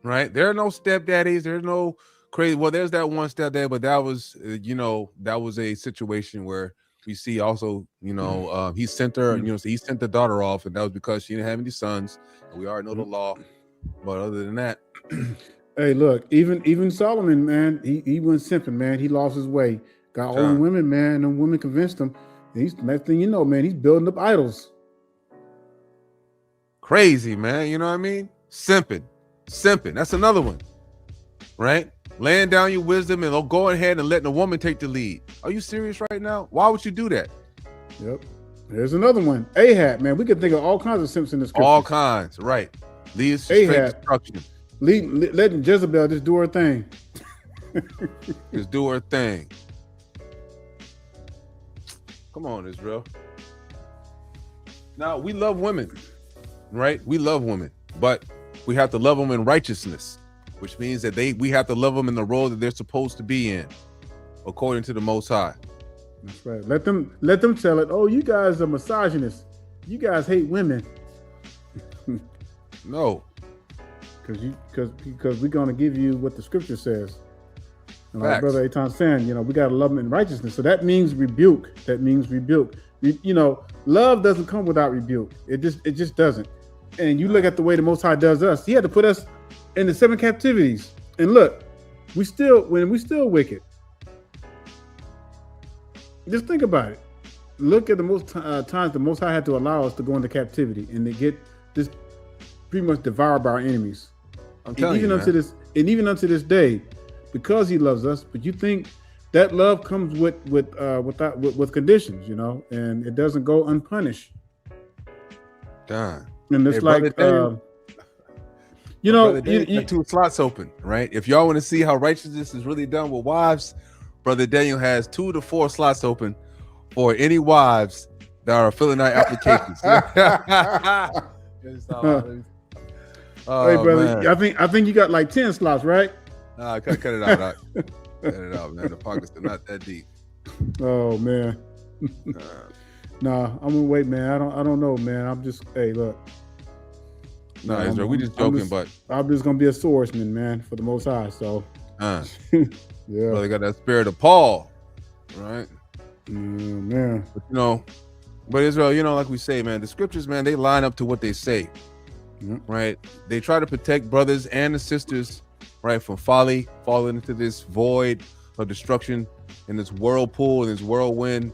Right? There are no stepdaddies. There's no crazy. Well, there's that one stepdad, but that was, that was a situation where we see also, he sent her, he sent the daughter off, and that was because she didn't have any sons. And we already know the law. But other than that, hey, look, even Solomon, man, he went simping, man. He lost his way. Got all the women, man, and women convinced him. He's next thing you know, man, he's building up idols. Crazy, man. You know what I mean? Simping. That's another one, right? Laying down your wisdom and go ahead and letting a woman take the lead. Are you serious right now? Why would you do that? Yep. There's another one. Ahab, man. We could think of all kinds of simps in this scripture. All kinds, right? Leads to straight destruction. Letting Jezebel just do her thing. Just do her thing. Come on, Israel. Now, we love women, right? We love women, but we have to love them in righteousness, which means that we have to love them in the role that they're supposed to be in, according to the Most High. That's right. Let them tell it. Oh, you guys are misogynists. You guys hate women. No, because we're gonna give you what the scripture says. And like Brother Eitan saying, we gotta love them in righteousness. So that means rebuke. Love doesn't come without rebuke. It just doesn't. And you look at the way the Most High does us. He had to put us in the 7 captivities. And look, we still wicked. Just think about it. Look at the most times the Most High had to allow us to go into captivity and to get this pretty much devoured by our enemies. I'm telling you, even unto this day, because He loves us. But you think that love comes with conditions, and it doesn't go unpunished. Darn. And it's you 2 slots open, right? If y'all want to see how righteousness is really done with wives, Brother Daniel has 2 to 4 slots open for any wives that are filling out applications. Hey, brother, man. I think you got like 10 slots, right? Nah, cut it out. Cut it out, man. The pockets are not that deep. Oh man. Nah, I'm gonna wait, man. I don't know, man. I'm just, hey, look. No, Israel, we just joking, but I'm just gonna be a swordsman, man, for the Most High. So, yeah, they got that spirit of Paul, right? Man, but Israel, like we say, man, the scriptures, man, they line up to what they say, right? They try to protect brothers and the sisters, right, from folly, falling into this void of destruction, in this whirlpool, in this whirlwind,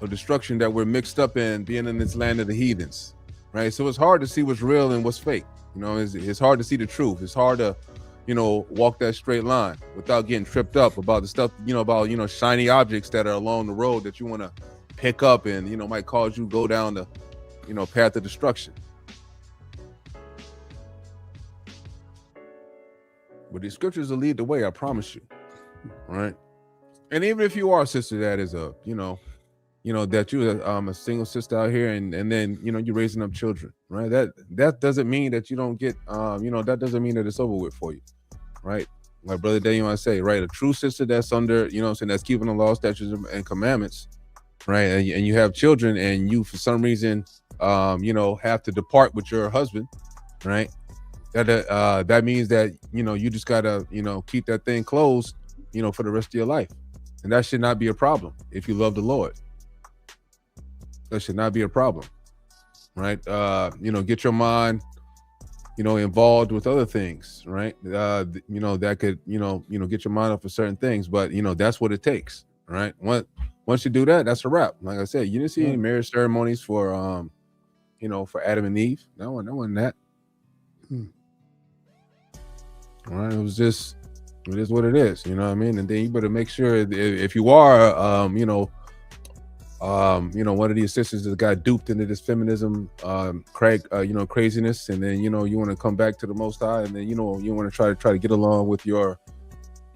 or destruction that we're mixed up in, being in this land of the heathens, right? So it's hard to see what's real and what's fake. You know, it's hard to see the truth. It's hard to, you know, walk that straight line without getting tripped up about the stuff, you know, about, you know, shiny objects that are along the road that you want to pick up and, you know, might cause you go down the, you know, path of destruction. But these scriptures will lead the way, I promise you. All right. And even if you are a sister that is a, you know, that you're a single sister out here and then, you know, you're raising up children, right? That doesn't mean that you don't get, you know, that doesn't mean that it's over with for you, right? Like Brother Daniel, I say, right? A true sister that's under, you know what I'm saying, that's keeping the law, statutes, and commandments, right? And you have children and you, for some reason, you know, have to depart with your husband, right? That means that, you know, you just gotta, you know, keep that thing closed, you know, for the rest of your life. And that should not be a problem if you love the Lord. That should not be a problem, right? You know, get your mind, you know, involved with other things, right? You know, that could, you know, get your mind off of certain things, but you know, that's what it takes, right? Once you do that, that's a wrap. Like I said, you didn't see any marriage ceremonies for, you know, for Adam and Eve. No one that. All right, it is what it is, you know what I mean? And then you better make sure if you are, you know, one of these sisters that got duped into this feminism, you know, craziness, and then, you know, you want to come back to the Most High, and then, you know, you want to try to get along with your,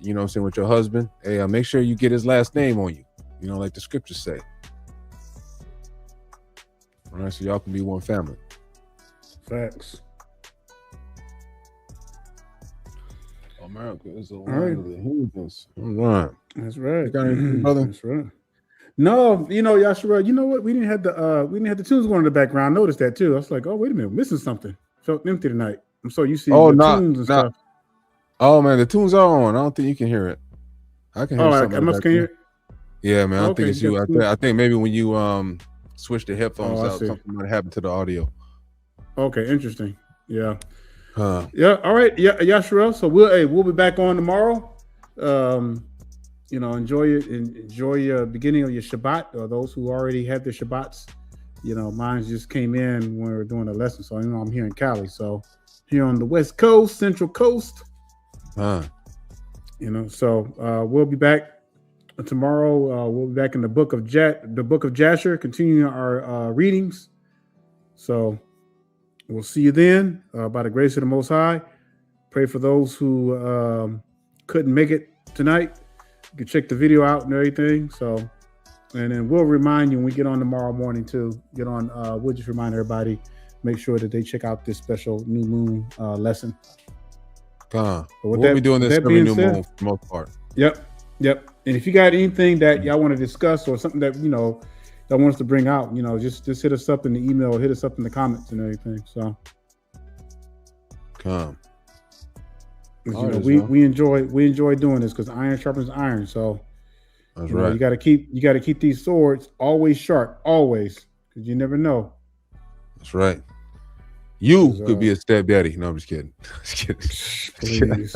you know what I'm saying, with your husband. Hey, make sure you get his last name on you, you know, like the scriptures say. All right, so y'all can be one family. Facts. America is a land of the heathens. All right. That's right. Brother? That's right. No, you know, Yashara, you know what? We didn't have the tunes going in the background. I noticed that too. I was like, oh, wait a minute, we're missing something. Felt empty tonight. I'm so used to tunes and stuff. Oh man, the tunes are on. I don't think you can hear it. I can hear something. I must can hear it. Yeah, man. I don't think it's you. I think maybe when you switch the headphones out, something might happen to the audio. Okay, interesting. Yeah. Yeah. All right. Yeah, Yashara. So we'll be back on tomorrow. You know, enjoy your beginning of your Shabbat, or those who already had their Shabbats. You know, mine just came in when we were doing a lesson. So, you know, I'm here in Cali. So here on the West Coast, Central Coast. You know, so we'll be back tomorrow. We'll be back in the book of Jasher, continuing our readings. So we'll see you then, by the grace of the Most High. Pray for those who couldn't make it tonight. You can check the video out and everything. So, and then we'll remind you when we get on tomorrow morning too. We'll just remind everybody, make sure that they check out this special new moon lesson. We'll be doing this every new moon for the most part. Yep. And if you got anything that y'all want to discuss or something that, you know, that want us to bring out, you know, just hit us up in the email, or hit us up in the comments and everything. So, you know, we enjoy doing this because iron sharpens iron. So that's right. You got to keep these swords always sharp, always, because you never know. That's right. You could be a stepdaddy. No, I'm just kidding. Please.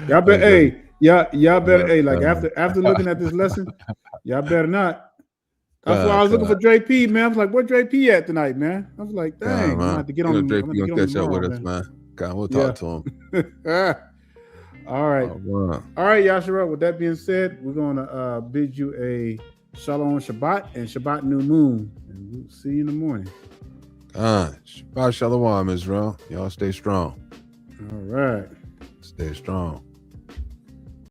Y'all better, y'all better, like after looking at this lesson, y'all better not. That's why I was looking for Dre P, man. I was like, where Dre P at tonight, man? I was like, dang, I'm gonna have to get on. Dre P gonna catch up with us, man. God, we'll talk to him. All right. All right, Yashara. With that being said, we're gonna bid you a Shalom Shabbat and Shabbat New Moon, and we'll see you in the morning. Shabbat Shalom, Israel. Y'all stay strong. All right. Stay strong.